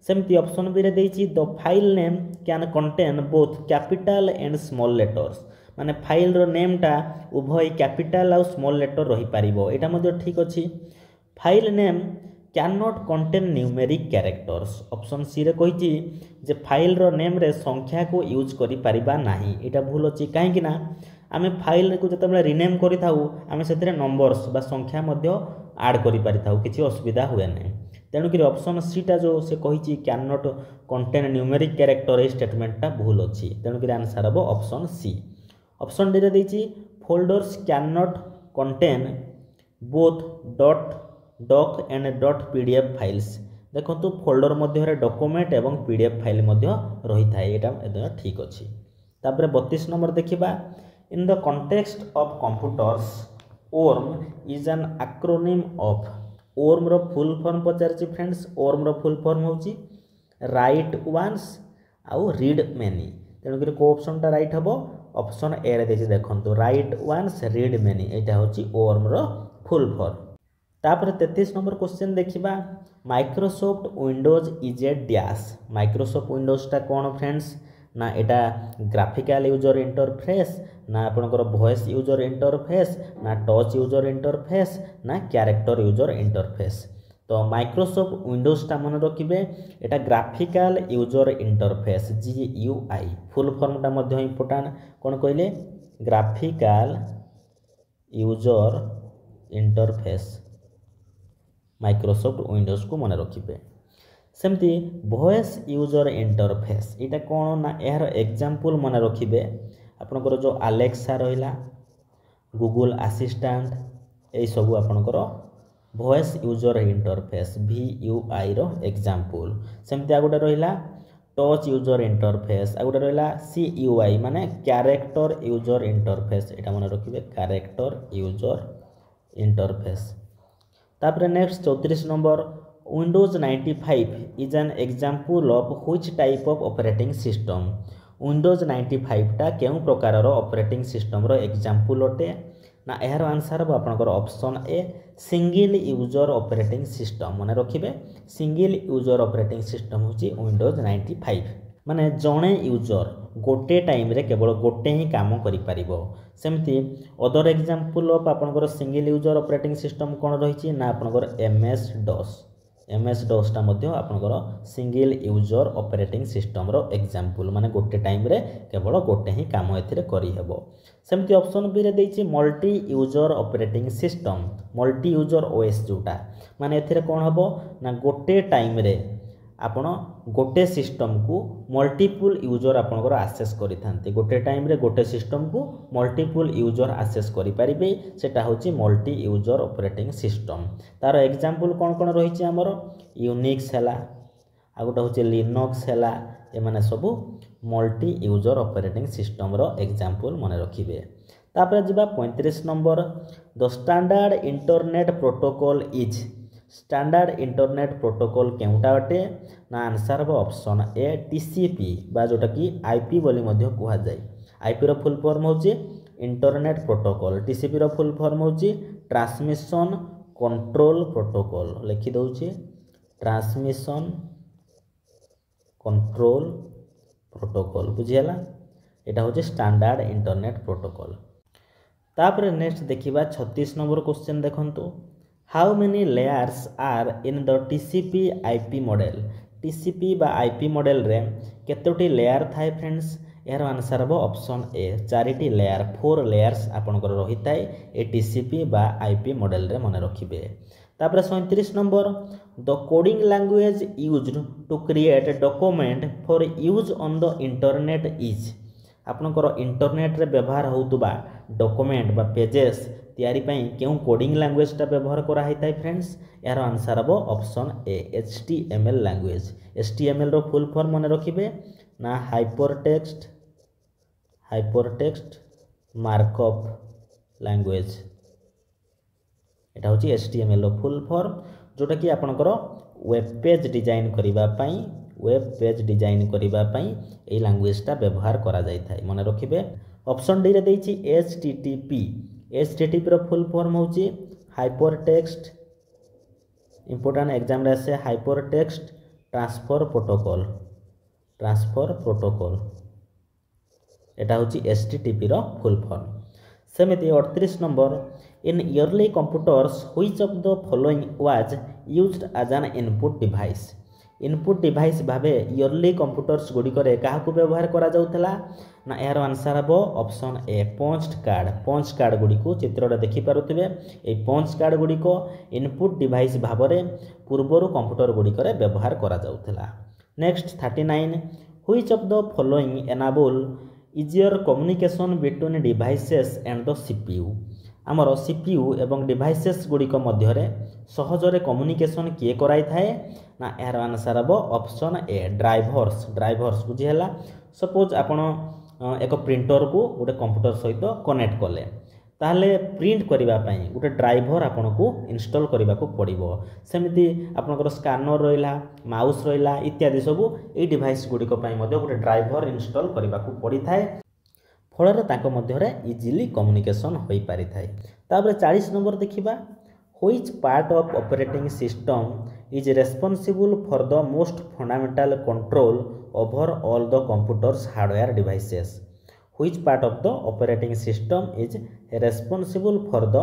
Speaker 1: सेमती ऑप्शन बी रे देछि the file name can contain both capital and small letters माने फाइल रो नेम टा उभय कैपिटल और स्मॉल लेटर रही पारिबो एटा मध्य ठीक अछि। File name can not contain numeric characters option C रे कहिछि जे फाइल रो नेम रे संख्या को यूज करि पारिबा नाही एटा भूल अछि काहे कि ना आमे फाइल को जतबे रिनेम करि थाउ आमे सेतरे नंबर्स बा संख्या मध्य ऐड करि पारि थाउ किछि असुविधा हुए नै तेणु कि ऑप्शन सी टा जो से कहिछि can not contain numeric character ए स्टेटमेंट टा भूल अछि तेणु कि आंसर हबो ऑप्शन सी। ऑप्शन डी रे देछि folders can not contain both doc and .pdf files देखंतु फोल्डर मध्य रे डॉक्यूमेंट एवं pdf फाइल मध्य रही थाए एटा ठीक अछि। तापर 32 नंबर देखिबा in the context of computers ORM is an acronym of ORM रो फुल फॉर्म पचारछि फ्रेंड्स ORM रो फुल फॉर्म होछि राइट वंस आउ रीड मेनी तेणु कि को ऑप्शन टा राइट हबो ऑप्शन ए रे देछि देखंतु राइट वंस रीड मेनी एटा होछि ORM रो फुल फॉर्म। तापर 33 नंबर क्वेश्चन देखिबा Microsoft Windows is a dash Microsoft Windows टा कोन फ्रेंड्स ना एटा ग्राफिकल यूजर इंटरफेस ना आपनकर वॉइस यूजर इंटरफेस ना टच यूजर इंटरफेस ना कैरेक्टर यूजर इंटरफेस तो माइक्रोसॉफ्ट विंडोज टा मन रखिबे एटा graphical user interface GUI full form टा मध्ये इंपोर्टेंट कोन कहले graphical user interface Microsoft Windows को मन रखिबे। सेमती वॉइस यूजर इंटरफेस एटा कोन ना एहर एग्जांपल मन रखिबे आपनकर जो अलेक्सा रहिला गूगल असिस्टेंट ए सब आपनकर वॉइस यूजर इंटरफेस VUI रो एग्जांपल। सेमती आ गोटे रहिला टच यूजर इंटरफेस आ गोटे रहिला CUI माने कैरेक्टर यूजर इंटरफेस एटा मन रखिबे कैरेक्टर यूजर इंटरफेस। तापर next 34 number Windows 95 is an example of which type of operating system Windows 95 टा केउ प्रकार रो ऑपरेटिंग सिस्टम रो एग्जांपल अटे ना एहर आंसर अब आपनकर option a single user operating system माने रखिबे सिंगल यूजर ऑपरेटिंग सिस्टम होची विंडोज 95 माने जणे यूजर गोटे टाइम रे केवल गोटे ही काम करि परिबो। सेमती अदर एग्जांपल ऑफ आपनकर सिंगल यूजर ऑपरेटिंग सिस्टम कोन रहिची ना आपनकर MS DOS टा मध्ये आपनकर सिंगल यूजर ऑपरेटिंग सिस्टम रो एग्जांपल माने गोटे टाइम रे केवल गोटे ही काम एथिरे करि हेबो। सेमती ऑप्शन बी रे देछि multi user operating system multi user OS जोटा माने एथिरे कोन हबो ना गोटे टाइम रे आपण गोटे सिस्टम को मल्टीपल यूजर आपनकर आक्सेस करि थांते गोटे टाइम रे गोटे सिस्टम को मल्टीपल यूजर आक्सेस करि परिबे सेटा होची मल्टी यूजर ऑपरेटिंग सिस्टम। तार एग्जांपल कोन कोन रही छि हमर यूनिक्स हैला आ गोटे होची लिनक्स हैला ए माने सब मल्टी यूजर ऑपरेटिंग सिस्टम रो एग्जांपल मने रखिबे। तापर जिबा 35 number the standard internet protocol is standard internet protocol केउटा अटे ना आंसर हो ऑप्शन ए टीसीपी बा जोटा कि आईपी बोली मध्य कुहा जाय। आईपी रो फुल फॉर्म होची इंटरनेट प्रोटोकॉल टीसीपी रो फुल फॉर्म होची ट्रांसमिशन कंट्रोल प्रोटोकॉल लिखि दउची ट्रांसमिशन कंट्रोल प्रोटोकॉल बुझियला एटा होची स्टैंडर्ड इंटरनेट प्रोटोकॉल। तापर नेक्स्ट देखिबा 36 नंबर क्वेश्चन देखंतु how many layers are in the TCP IP model TCP बा आईपी मॉडल रे केतोटी लेयर थाए फ्रेंड्स यार आंसर हो ऑप्शन ए 4टी लेयर 4 लेयर्स आपनकर रही थाए ए टीसीपी बा आईपी मॉडल रे मने रखिबे। तापर 37 number the coding language used to create document for use on the internet is आपनकर इंटरनेट रे व्यवहार होतुबा डॉक्यूमेंट बा पेजेस तैयारी पई केउ कोडिंग लैंग्वेज टा व्यवहार करा हिताय फ्रेंड्स यार आंसर हो option A HTML language. HTML रो फुल फॉर्म मने रखिबे ना हाइपरटेक्स्ट मार्कअप लैंग्वेज एटा होची एचटीएमएल रो फुल फॉर्म जोटा कि आपनकर वेब पेज डिजाइन करिबा पई ए लैंग्वेज टा व्यवहार करा जाय थाय मने रखिबे। ऑप्शन डी रे देछि एचटीटीपी एचटीटीपी रो फुल फॉर्म होची हाइपरटेक्स्ट इंपोर्टेंट एग्जाम रे से हाइपरटेक्स्ट ट्रांसफर प्रोटोकॉल एटा होची एचटीटीपी रो फुल फॉर्म। सेमिति 38 number in early computers which of the following was used as an input device भावे इयरली कंप्यूटर्स गुडी करे काहा को व्यवहार करा जाउथला ना यार आंसर हो ऑप्शन ए पंच कार्ड गुडी को चित्र रे देखि पारुथिबे ए पंच कार्ड गुडी को इनपुट डिवाइस भाबरे पूर्वरु कंप्यूटर गुडी करे व्यवहार करा जाउथला। Next 39 which of the following enable easier communication between devices and the CPU आमर सीपीयू एवं डिवाइसेस गुडी को मध्य रे सहजरे कम्युनिकेशन किए कराई थाए ना यार आंसर हो ऑप्शन ए ड्राइवर्स बुझिहला। सपोज आपण एक प्रिंटर को गोटे कंप्यूटर सहित कनेक्ट कले ताहले प्रिंट करिबा पई गोटे ड्राइवर आपन को इंस्टॉल करिबा को पड़िबो सेमिति आपनकर स्कैनर रहिला माउस रहिला इत्यादि सब ए डिवाइस गुडी को पई मध्य गोटे ड्राइवर इंस्टॉल करिबा को पड़ी थाए फଳରେ ତାଙ୍କ ମଧ୍ୟରେ इजिली कम्युनिकेशन होई पारि थाए। तापर 40 नंबर देखिबा which part of operating system is responsible for the most fundamental control over all the computer's hardware devices which part of the operating system is responsible for the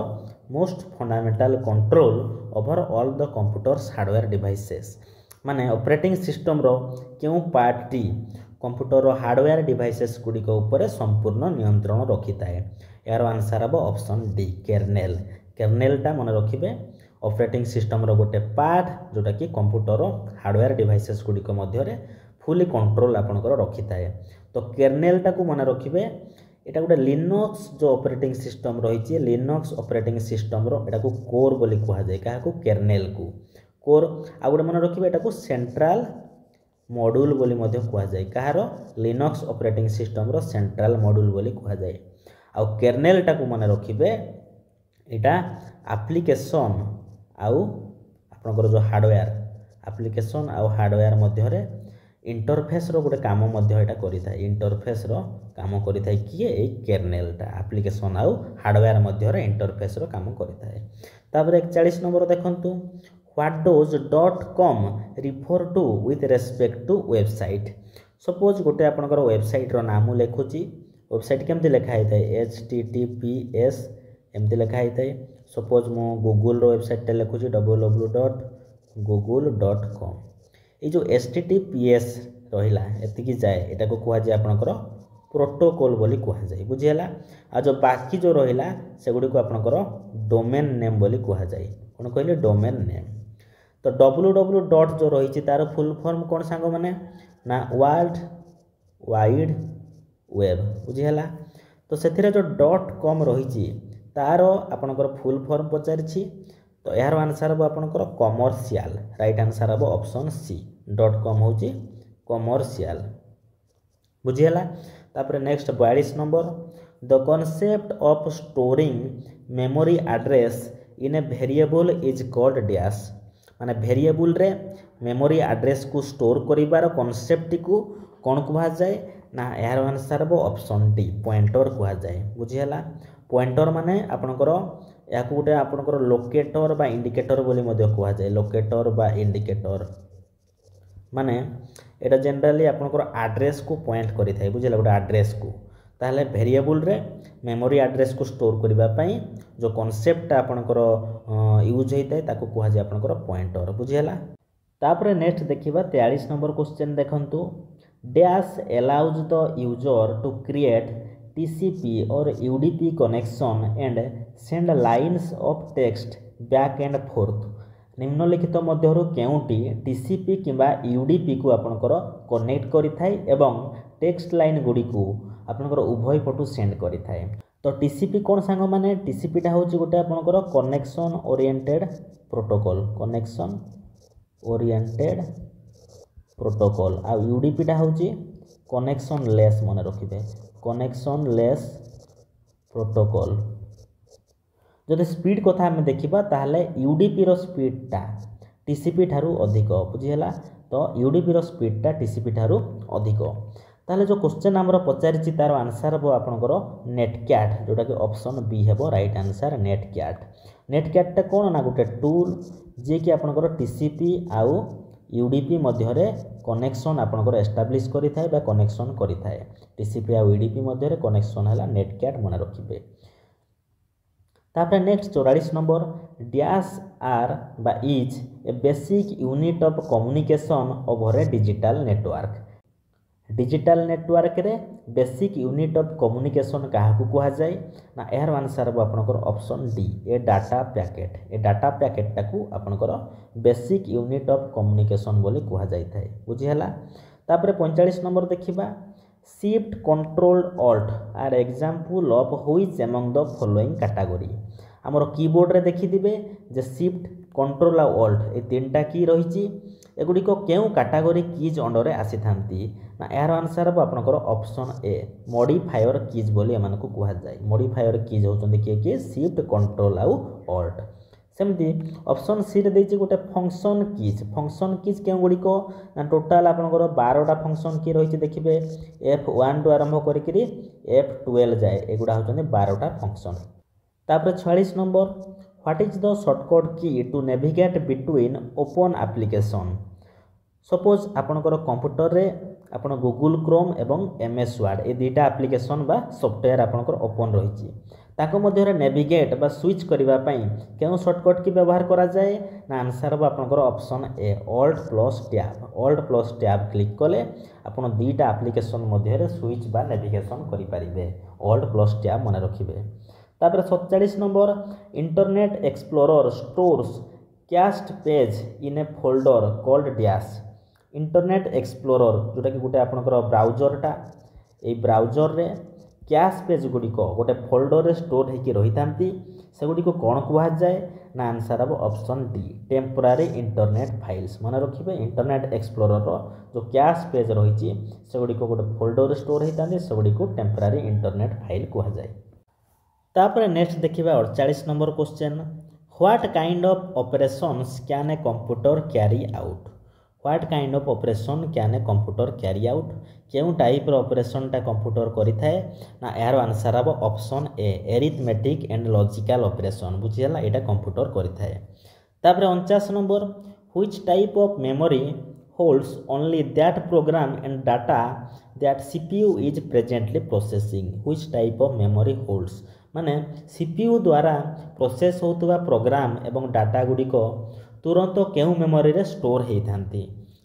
Speaker 1: most fundamental control over all the computer's hardware devices माने operating system रो केउ part टी computer hardware devices गुड़िक उपर संपूर्ण नियंत्रण रखी थाए यार आंसर हम ऑप्शन डी केर्नेलटा मन रखिबे ऑपरेटिंग सिस्टम रो गोटे पार्ट जोटा कि कंप्यूटर हार्डवेयर डिवाइसेस गुड़िक मध्य फुली कंट्रोल आपनकर रखी थाए तो केर्नेलटा को मन रखिबे एटा गोटे लिनक्स जो ऑपरेटिंग सिस्टम रही लिनक्स ऑपरेटिंग सिस्टम रो एटा को कोर बोली कहा जाए क्या केर्नेल को कोर आ गोटे मन रखिबे एटा को सेंट्रल मॉड्यूल बोली मध्य कहा जाए कहार लिनक्स ऑपरेटिंग सिस्टम रो सेंट्रल मॉड्यूल बोली कहा जाए आ केर्नेलटा को मन रखिबे एटा एप्लिकेशन आउ आपनकर जो हार्डवेयर एप्लिकेशन आउ हार्डवेयर मध्य रे इंटरफेस रो गोटे काम मध्य एटा करि थाए इंटरफेस रो काम करि थाए किए ए केर्नेलटा एप्लिकेशन आउ हार्डवेयर मध्य रे इंटरफेस रो काम करि थाए। तापर 41 नंबर देखंतु what does .com refer to with respect to website suppose गोटे आपनकर वेबसाइट रो नाम लेखुची वेबसाइट केमति लिखा है https एमति लिखा है सपोज मो गूगल रो वेबसाइट टे लेखुची www.google.com ये जो https रहिला एतिकी जाए एटा को कहा जाए आपनकर प्रोटोकॉल बोली कहा जाए बुझिहला आ जो बाकी जो रहिला से गुडी को आपनकर डोमेन नेम बोली कहा जाए कोन कहले डोमेन नेम। तो www डॉट जो रही तार फुल फॉर्म कौन सांग मैंने ना वर्ल्ड वाइड वेब बुझीगला। तो से जो .com रही तार आपणकर फुल फॉर्म पचारि तो यार आंसर हम आपणकर कमर्शियल राइट आंसर हम ऑप्शन सी .com हूँ कमर्शियल बुझीगला। तापर next 42 number the concept of storing memory address in a variable is called dash माने वेरिएबल रे मेमोरी एड्रेस को स्टोर करिवार कॉन्सेप्ट को कौन कहा जाए ना यार आंसर हम ऑप्शन डी पॉइंटर कहा जाए बुझीगला। पॉइंटर माने आपणकर या गोटे आपणकर लोकेटर बा इंडिकेटर बोली मध्य कहा जाए लोकेटर बा इंडिकेटर माने एटा जनरली आपणकर एड्रेस को पॉइंट करि थाए बुझिला गोटे एड्रेस को ताहले वेरिएबल रे मेमोरी एड्रेस को स्टोर करबा पई जो कांसेप्ट आपणकर यूज होइताए ताको कहा जाए आपणकर पॉइंटर बुझिला। तापर नेक्स्ट देखिबा 43 नंबर क्वेश्चन देखंतु dash allows the user to create TCP or UDP connection and send lines of text back and forth निम्नलिखित मध्यरु केउटी TCP किंबा UDP को आपनकर कनेक्ट करि थाए एवं टेक्स्ट लाइन गुडी को आपनकर उभय पटु सेंड करि थाए। तो TCP कोन सांग माने TCP टा होची गोटे आपनकर कनेक्शन ओरिएंटेड प्रोटोकॉल आ UDP टा होची कनेक्शन लेस मन रखिबे कनेक्शन लेस प्रोटोकॉल। जदि स्पीड कथा हम देखिबा ताहले UDP रो स्पीड टा TCP ठारू अधिक बुझीला। तो UDP रो स्पीड टा TCP ठारू अधिक ताहले जो क्वेश्चन हमरो पचारिछि तार आंसर हो आपनकर नेटक्याट जोटा कि ऑप्शन बी हेबो राइट आंसर नेटक्याट टा कोन ना गोटे टूल जे कि आपनकर TCP आउ UDP मध्य रे कनेक्शन आपनकर एस्टाब्लिश करि थाए बा कनेक्शन करि थाए TCP आ UDP मध्य रे कनेक्शन हला नेटक्याट मन रखिबे। तापर नेक्स्ट 44 नंबर डैश आर बा is a basic unit of communication over A digital network रे बेसिक यूनिट ऑफ कम्युनिकेशन काहाकू कहा जाए ना यार आंसर हम आपनकर option D A data packet टाकू आपनकर बेसिक यूनिट ऑफ कम्युनिकेशन बोली कहा जाय थाए बुझिहला। तापर 45 नंबर देखिबा shift control alt are example of which among the following category हमर कीबोर्ड रे देखि दिबे जे शिफ्ट कंट्रोल आ ऑल्ट ए तीनटा की रहिछि एगुडी को केउ कैटेगरी कीज अंडर रे आसी थांती ना यार आंसर हम आपनकर ऑप्शन ए मॉडिफायर कीज बोली एमान को कहा जाय मॉडिफायर कीज होचंदी के शिफ्ट कंट्रोल आ ऑल्ट। सेमती ऑप्शन सी रे देछि गोटे फंक्शन कीज केउ गुडी को ना टोटल आपनकर 12टा फंक्शन की रहिछि देखिबे F1 टू आरंभ करि करी F12 जाय एगुडा होचंदी 12टा फंक्शन। तापर 46 number what is the shortcut key to navigate between open application suppose आपनकर कंप्यूटर रे आपण गूगल क्रोम एवं MS वर्ड ए दुईटा एप्लिकेशन बा सॉफ्टवेयर आपनकर ओपन रहिछि ताको मध्य रे नेविगेट बा स्विच करिवा पई केउ शॉर्टकट की व्यवहार करा जाए ना आंसर बा आपनकर option A alt plus tab click कले आपण दुईटा एप्लिकेशन मध्य रे स्विच बा नेविगेशन करि परिबे ऑल्ट प्लस टैब मन रखिबे। तापर 47 number internet explorer stores cached page in A folder called dash internet explorer जोटा कि गोटे आपनकर ब्राउजरटा ए ब्राउजर रे कैश पेज गुडी को गोटे फोल्डर रे स्टोर हेकि रही थांती से गुडी को कोन कहा जाए ना आंसर अब option D temporary internet files मन रखिबे इंटरनेट एक्सप्लोरर रो जो कैश पेज रही से गुडी को गोटे फोल्डर रे स्टोर हेई थांती से गुडी को टेम्पररी इंटरनेट फाइल कहा जाए। तापर नेक्स्ट देखिबा 48 number question what kind of operations can a computer carry out what kind of operation can a computer carry out केउ टाइप रो ऑपरेशन टा कंप्यूटर करि थाए ना यार आंसर अब option A arithmetic and logical operation बुझियला एटा कंप्यूटर करि थाए। तापर 49 number which type of memory holds only that program and data that CPU is presently processing which type of memory holds माने CPU द्वारा प्रोसेस होतुवा प्रोग्राम एवं data गुडी को तुरंत केउ मेमोरी रे स्टोर हेई थांती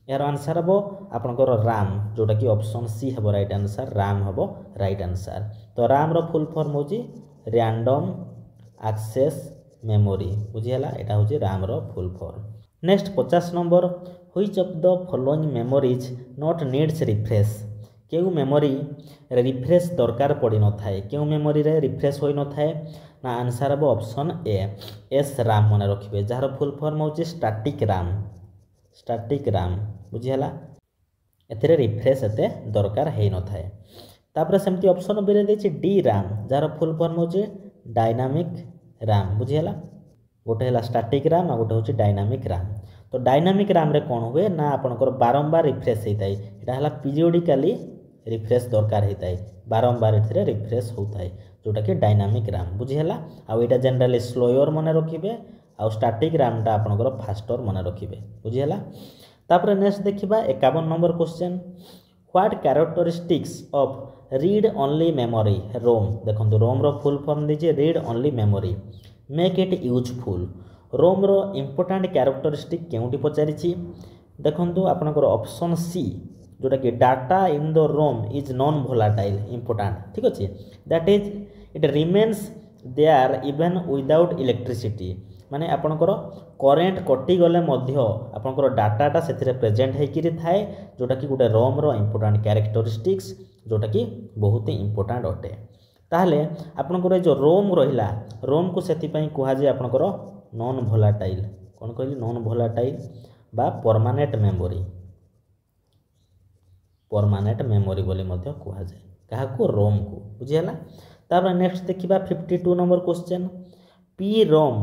Speaker 1: यार आंसर हबो आपनकर RAM जोटा कि ऑप्शन सी हबो राइट आंसर RAM हबो राइट आंसर। तो RAM रो फुल फॉर्म होची रैंडम एक्सेस मेमोरी बुझियला एटा होची RAM रो full form. Next 50 number which of the following memories not needs refresh क्यों मेमोरी रिफ्रेश दरकार पड़ी न थाए क्यों मेमोरी रे रिफ्रेश होई न थाए ना आंसर हम ऑप्शन ए एस राम मन रखिए जार फुल फॉर्म होची स्टैटिक राम बुझीला एथिरे रिफ्रेश एते दरकार है न थाए तापर सेमती ऑप्शन बी रे देछि डी राम जार फुल फॉर्म होची डायनामिक राम बुझीला गोटे है स्टैटिक राम आ गोटे हूँ डायनामिक राम तो डायनामिक राम रे कौन हुए ना आपनकर बारंबार रिफ्रेश होता है यहाँ है पीरियोडिकाली रिफ्रेश दरकार होता है बारंबार ए रिफ्रेश होता है जोटा कि डायनामिक राम बुझीला आउ यहाँ जनरली स्लोयर मन रखिए आउ स्टैटिक रामटा आपनकर फास्टर मन रखिए बुझीला तापर नेक्स्ट देखिबा 51 number question what characteristics of read only memory ROM देखो रोम रो फुल फॉर्म दीजिए read only memory make it useful ROM रो इंपोर्टेंट कैरेक्टरिस्टिक केउटी पचारिछि देखंतु आपनकर ऑप्शन सी जोटा कि data in the ROM is non volatile important ठीक अच्छे that is it remains there even without electricity माने आपनकर करेंट कटि गले मध्य आपनकर डाटाटा सेथिरे प्रेजेंट हेकिरि थाए जोटा कि गोटे रोम रो इंपोर्टेंट कैरेक्टरिस्टिक्स जोटा कि बहुत ही इंपोर्टेंट अटे ताहले आपनकर जो रोम रहिला रोम को सेथिपई कुहा जे आपनकर नॉन वोलाटाइल कोन कहली नॉन वोलाटाइल बा परमानेंट मेमोरी बोली मध्य कुहा जाए काहाकू रोम को बुझिला तापर नेक्स्ट देखिबा 52 number question PROM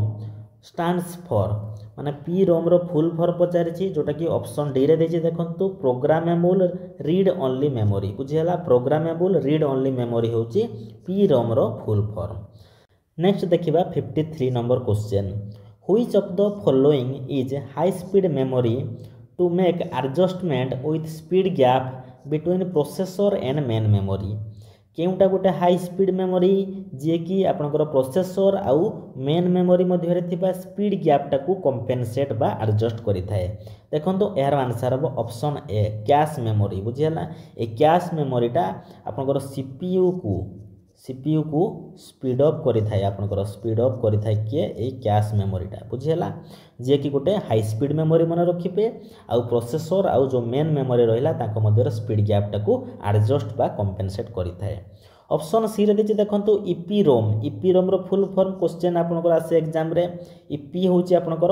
Speaker 1: stands for माने पी रोम रो फुल फॉर्म पचारिछि जोटा कि ऑप्शन डी रे देछि देखंतु प्रोग्रामेबल रीड ओनली मेमोरी बुझिला प्रोग्रामेबल रीड ओनली मेमोरी होछि पी रोम रो फुल फॉर्म नेक्स्ट देखिबा 53 number question which of the following is high speed memory to make adjustment with speed gap between processor and main memory केउटा गोटे high speed memory जे कि आपनकर processor आउ main memory मध्य थिबा speed गैपटा को compensate बा adjust करि थाए देखंतु यार आंसर हम ऑप्शन ए कैश मेमोरी बुझिला ए कैश मेमोरीटा आपनकर सीपीयू को स्पीड अप करि थाए आपनकर स्पीड अप करि थाए के ए कैश मेमोरीटा बुझिला जे कि गोटे हाई स्पीड मेमोरी मन रखिबे आउ प्रोसेसर आउ जो मेन मेमोरी रहिला ताको मध्य स्पीड गैपटा को एडजस्ट बा कंपेनसेट करि थाए ऑप्शन सी रे देछि देखंतु ईपी रोम रो फुल फॉर्म क्वेश्चन आपनकर आसे एग्जाम रे ईपी होछि आपनकर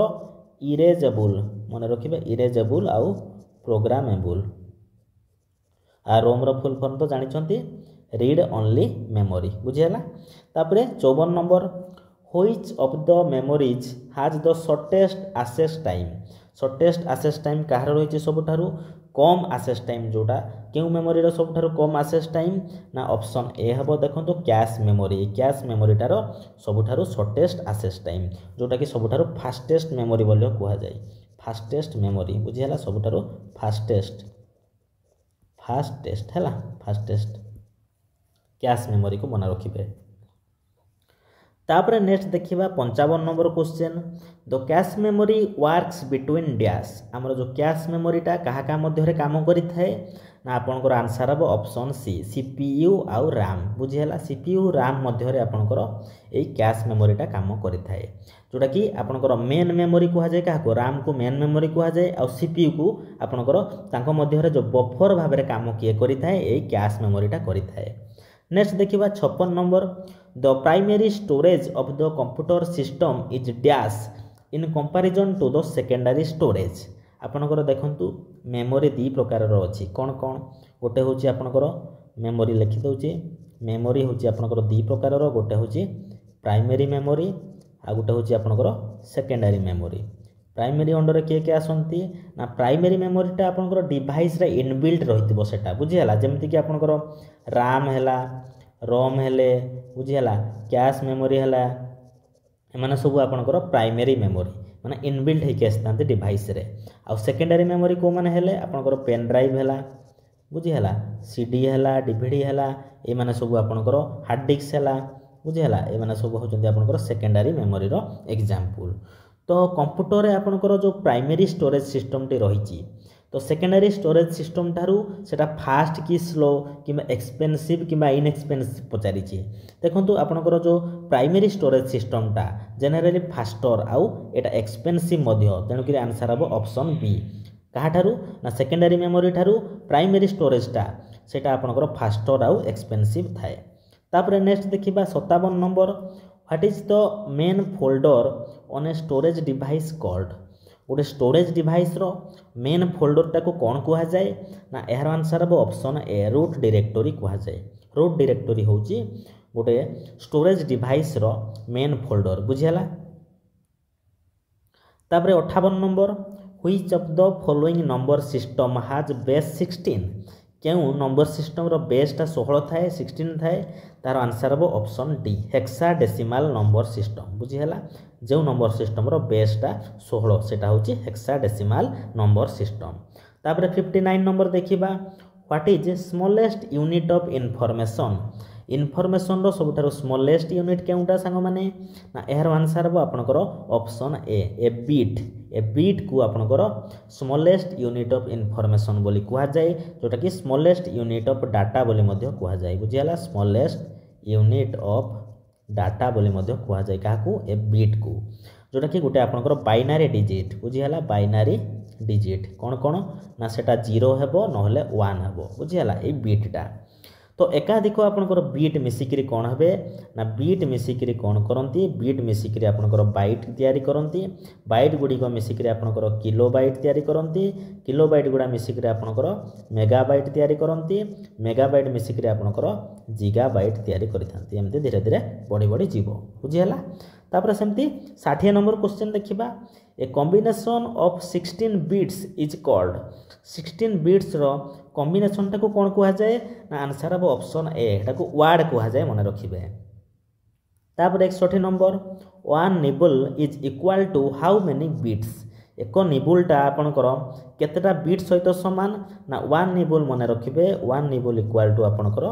Speaker 1: इरेजेबल मन रखिबे इरेजेबल आउ प्रोग्रामेबल आ रोम रो फुल फॉर्म तो जानि छंती रीड ओनली मेमोरी बुझिला तापरे 54 number which of the memories has the shortest access time कहार रही सबुठारु कम एक्सेस टाइम जोटा क्यों मेमोरी रो सबुठारु कम एक्सेस टाइम ना ऑप्शन ए हबो देखंतु कैश मेमोरीटार सबुठारु शॉर्टेस्ट एक्सेस टाइम जोटा कि सबुठारु फास्टेस्ट मेमोरी बोलियो कुहा जाय फास्टेस्ट मेमोरी बुझिला सबुठारु फास्टेस्ट कैश मेमोरी को मन रखिबे तापर नेक्स्ट देखिबा 55 number question the cache memory works between dash हमर जो कैश मेमोरीटा कहा मध्य रे काम करि थाए ना आपनकर आंसर हम ऑप्शन सी सीपीयू आउ रैम बुझिला सीपीयू रैम मध्य रे आपनकर ए कैश मेमोरीटा काम करि थाए जोटा कि आपनकर मेन मेमोरी कुहा जाय काको रैम को मेन मेमोरी कुहा जाय आ सीपीयू को आपनकर तांको मध्य रे जो बफर भाबे रे काम किए करि थाए ए कैश मेमोरीटा करि थाए नेक्स्ट देखिबा 56 number the primary storage of the computer system is dash in comparison to the secondary storage आपनकर देखंतु मेमोरी दी प्रकार रो अछि कोन गोटे होची आपनकर मेमोरी लिखि दउची मेमोरी होची आपनकर दी प्रकार रो गोटे होची प्राइमरी मेमोरी आ गोटे होची आपनकर सेकेंडरी मेमोरी प्राइमरी अंडर के आसंती ना प्राइमरी मेमोरीटा आपनकर डिवाइस रे इनबिल्ट रहितबो सेटा बुझिला जेमति कि आपनकर RAM हैला रोम हेले बुझिला कैश मेमोरी हैला एमाने सब आपनकर प्राइमरी मेमोरी माने इनबिल्ट हे के आस्तांते डिवाइस रे आ सेकेंडरी मेमोरी को माने हेले आपनकर पेन ड्राइव हैला बुझिला सीडी हैला डीवीडी हैला ए माने सब आपनकर हार्ड डिस्क हैला बुझिला ए माने सब होचंदी आपनकर सेकेंडरी मेमोरी रो एग्जांपल तो कंप्यूटर रे आपनकर जो प्राइमरी स्टोरेज सिस्टम टी रहिची तो सेकेंडरी स्टोरेज सिस्टम ठारू सेटा फास्ट कि स्लो कि एक्सपेंसिव कि इनएक्सपेंसिव पचारि देखो आपंकर जो प्राइमरी स्टोरेज सिस्टमटा जेनेराली फास्टर आउ एटा एक्सपेंसिव तेणुक आंसर हम ऑप्शन बी कहाँ ना सेकेंडरी मेमोरी ठारू प्राइमरी स्टोरेजटा सेटा आपंकर फास्टर आउ एक्सपेंसिव थाए। तापर नेक्स्ट देखिबा 57 number what is the main folder on a storage device called गोटे स्टोरेज डिवाइस रो मेन फोल्डरटा को कौन कहा जाए ना यार आंसर हम ऑप्शन ए रूट डायरेक्टरी कहा जाए। रूट डायरेक्टरी होची गोटे स्टोरेज डिवाइस रो मेन फोल्डर बुझियाला। तापर 58 number which of the following number system has base 16 क्यों नंबर सिस्टम रो बेसटा 16 थाए 16 थाए तार आंसर हम option D hexadecimal number system बुझिहेला। जो नंबर सिस्टम रो बेसटा 16 सेटा होची हेक्साडेसिमाल नंबर सिस्टम। तापर 59 नंबर देखिबा what is smallest unit of information information रो सबुठारो स्मॉलेस्ट यूनिट केउटा सांग माने ना एहर आंसर हम आपनकर ऑप्शन ए बीट को आपनकर स्मॉलेस्ट यूनिट ऑफ इनफॉरमेशन बोली कहा जाए जोटा कि स्मॉलेस्ट यूनिट ऑफ डाटा बोली मध्य कहा जाए बुझियाला। स्मॉलेस्ट यूनिट ऑफ डाटा बोली मध्य कहा जाए काकू ए बीट को जोटा कि गोटे आपनकर बाइनारी डिजिट बुझियाला। बाइनारी डिजिट कौन कौन ना सेटा 0 हेबो नहले 1 हेबो बुझियाला ए बीटटा। तो एकाधिक आपनकर बीट मिसिकरी कौन हे ना बीट मिसिकरी कौन करती बीट मिसिकरी आपनकर बाइट तैयारी करती बाइट गुड़िक मिसिकरी आपनकर किलो बाइट तैयारी करती किलो बाइट गुड़ा मिसिकरी आपनकर मेगा बाइट तैयारी करती मेगा बाइट मिसिकरी आपनकर जिगा बाइट तैयारी करथांती एमती धीरे धीरे बढ़ी बढ़ी जीवो बुझिहेला। तापर सेमती 60 नंबर क्वेश्चन देखिबा a combination of 16 bits is called 16 bits रो कॉम्बिनेशन टाको कौन कहा जाए ना आंसर हम ऑप्शन ए टाको वर्ड कहा जाए मन रखिबे। तापर 61 number 1 nibble is equal to how many bits एक निबुलटा आपनकर केतेटा बिट सहित समान ना 1 निबल मन रखिबे 1 निबल इक्वल टू आपनकर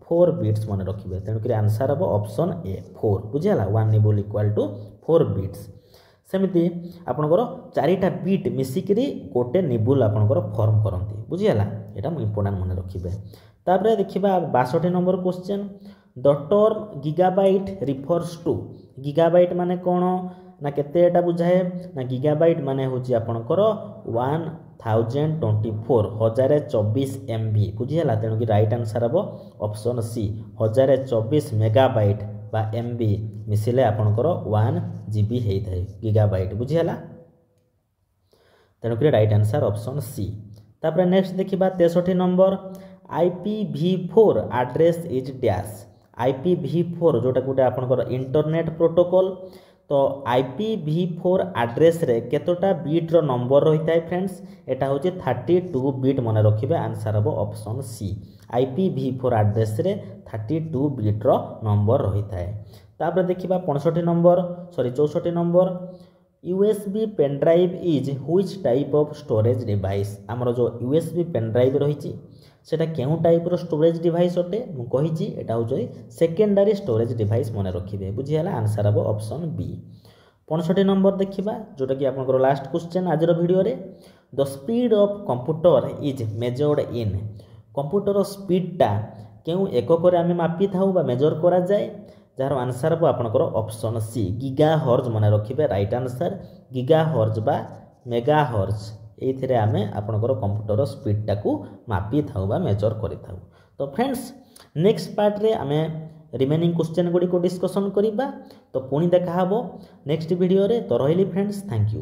Speaker 1: 4 बिट्स मन रखिबे तेणुक आंसर हम ऑप्शन ए 4 बुझियाला 1 निबल इक्वल टू 4 बिट्स। सेमती आपनकर 4टा बीट मिसिकरी गोटे निबुल आपनकर फॉर्म करती बुझियाला एटा इंपोर्टेंट मन रखिबे। तापर देखिबा 62 number question the term gigabyte refers to gigabyte माने कोन ना केतेटा बुझाए ना गीगाबाइट माने होची आपनकर 1024 MB बुझियाला तेणुक राइट आंसर हम ऑप्शन सी 1024 मेगाबाइट बा MB मिसिले आपनकर 1 GB होता है गीगाबाइट बुझिहेला तेणुक राइट आंसर ऑप्शन सी। तापर नेक्स्ट देखिबा 63 number IPv4 address is dash IPv4 जोटा गोटे आपनकर इंटरनेट प्रोटोकॉल तो IPv4 एड्रेस रे केतोटा बीट रो नंबर रही है फ्रेंड्स एटा होची 32 बीट मन रखिबे आंसर हम ऑप्शन सी IPv4 एड्रेस रे 32 बीट रो नंबर रही है। तापर देखिबा 64 number USB pen drive is which type of storage device आमर जो USB पेन ड्राइव रही सेटा केउ टाइप रो स्टोरेज डिवाइस अटे मु कहिची एटा हो सेकेंडरी स्टोरेज डिवाइस मन रखिबे बुझियाला आंसर हम ऑप्शन बी। 65 नंबर देखिबा जोटा कि आपनकर लास्ट क्वेश्चन आज रो वीडियो रे the speed of computer is measured in computer स्पीडटा केउ एकक रे आमे मापी थाउ बा मेजर करा जाए जार आंसर हम आपनकर ऑप्शन सी गीगाहर्ट्ज मन रखिबे राइट आंसर गीगाहर्ट्ज बा मेगाहर्ट्ज एथिरे आमे आपनकर कंप्यूटर स्पीडटा को मापी थाउ बा मेजर करि थाउ। तो फ्रेंड्स नेक्स्ट पार्ट रे आमे रिमेनिंग क्वेश्चन गुडी को डिस्कशन करिबा तो पुणी देखा हबो नेक्स्ट वीडियो रे। तो रहिली फ्रेंड्स थैंक यू।